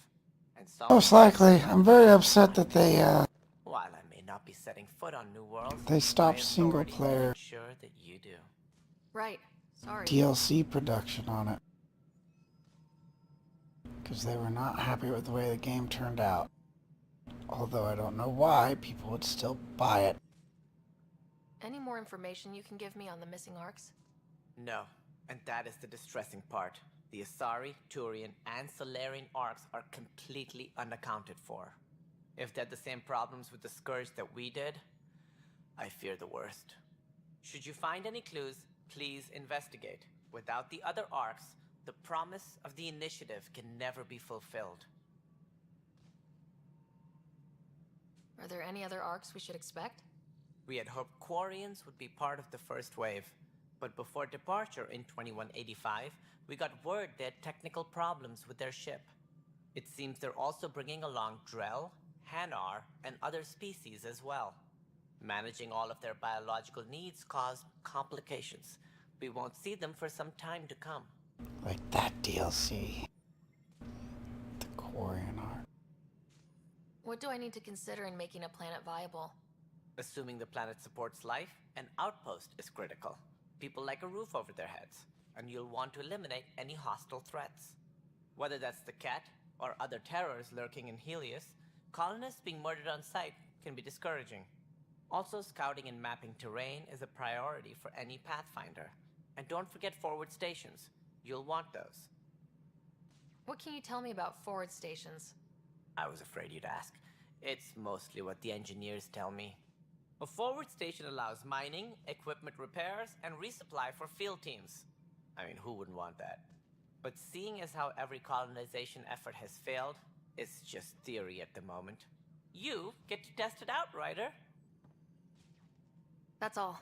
and saw. Most likely, I'm very upset that they While I may not be setting foot on New Worlds, they stopped single player sure that you do. Right. Sorry. DLC production on it because they were not happy with the way the game turned out. Although I don't know why people would still buy it. Any more information you can give me on the missing arcs? No, and that is the distressing part. The Asari, Turian, and Solarian arcs are completely unaccounted for. If they had the same problems with the Scourge that we did, I fear the worst. Should you find any clues, please investigate. Without the other arcs, the promise of the initiative can never be fulfilled. Are there any other arcs we should expect? We had hoped Quarians would be part of the first wave. But before departure in 2185, we got word they had technical problems with their ship. It seems they're also bringing along Drell, Hanar, and other species as well. Managing all of their biological needs caused complications. We won't see them for some time to come. Like that DLC. The Quarian art. What do I need to consider in making a planet viable? Assuming the planet supports life, an outpost is critical. People like a roof over their heads, and you'll want to eliminate any hostile threats. Whether that's the cat or other terrors lurking in Helios, colonists being murdered on sight can be discouraging. Also, scouting and mapping terrain is a priority for any Pathfinder. And don't forget forward stations. You'll want those. What can you tell me about forward stations? I was afraid you'd ask. It's mostly what the engineers tell me. A forward station allows mining, equipment repairs, and resupply for field teams. I mean, who wouldn't want that? But seeing as how every colonization effort has failed, it's just theory at the moment. You get to test it out, Ryder. That's all.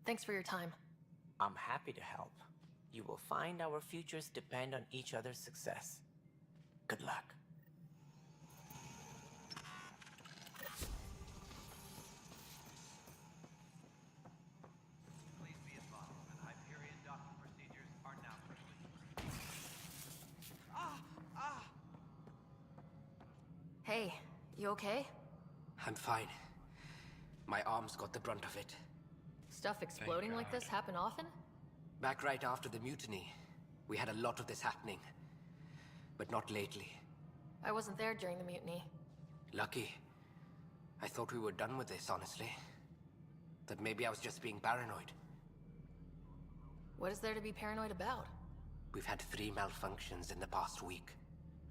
Thanks for your time. I'm happy to help. You will find our futures depend on each other's success. Good luck. Please be advised that Hyperion docking procedures are now complete. Hey, you okay? I'm fine. My arms got the brunt of it. Stuff exploding like this happen often? Back right after the mutiny, we had a lot of this happening. But not lately. I wasn't there during the mutiny. Lucky. I thought we were done with this, honestly. That maybe I was just being paranoid. What is there to be paranoid about? We've had 3 malfunctions in the past week.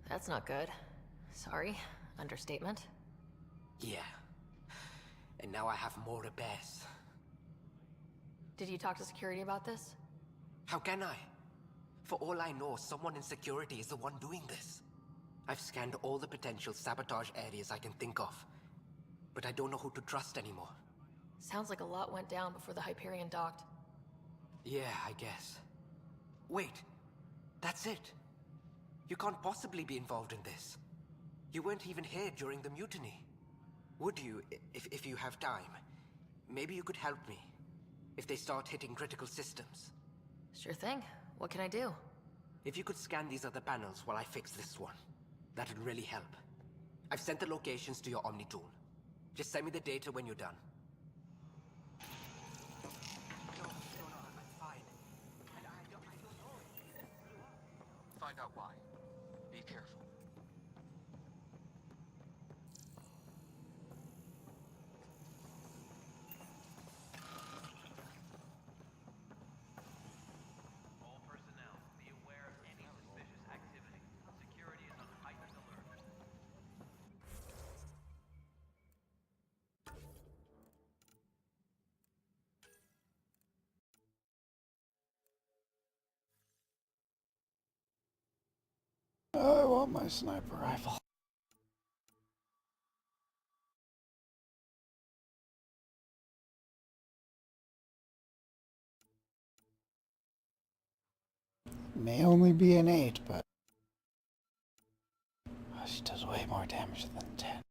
That's not good. Sorry. Understatement. Yeah. And now I have more repairs. Did you talk to security about this? How can I? For all I know, someone in security is the one doing this. I've scanned all the potential sabotage areas I can think of. But I don't know who to trust anymore. Sounds like a lot went down before the Hyperion docked. Yeah, I guess. Wait. That's it. You can't possibly be involved in this. You weren't even here during the mutiny. Would you, if you have time? Maybe you could help me. If they start hitting critical systems. Sure thing. What can I do? If you could scan these other panels while I fix this one, that'd really help. I've sent the locations to your Omni tool. Just send me the data when you're done. No, I'm fine. I don't know. Find out why. Be careful. All personnel, be aware of any suspicious activity. Security is on heightened alert. I want my sniper rifle. May only be an 8, but she does way more damage than 10.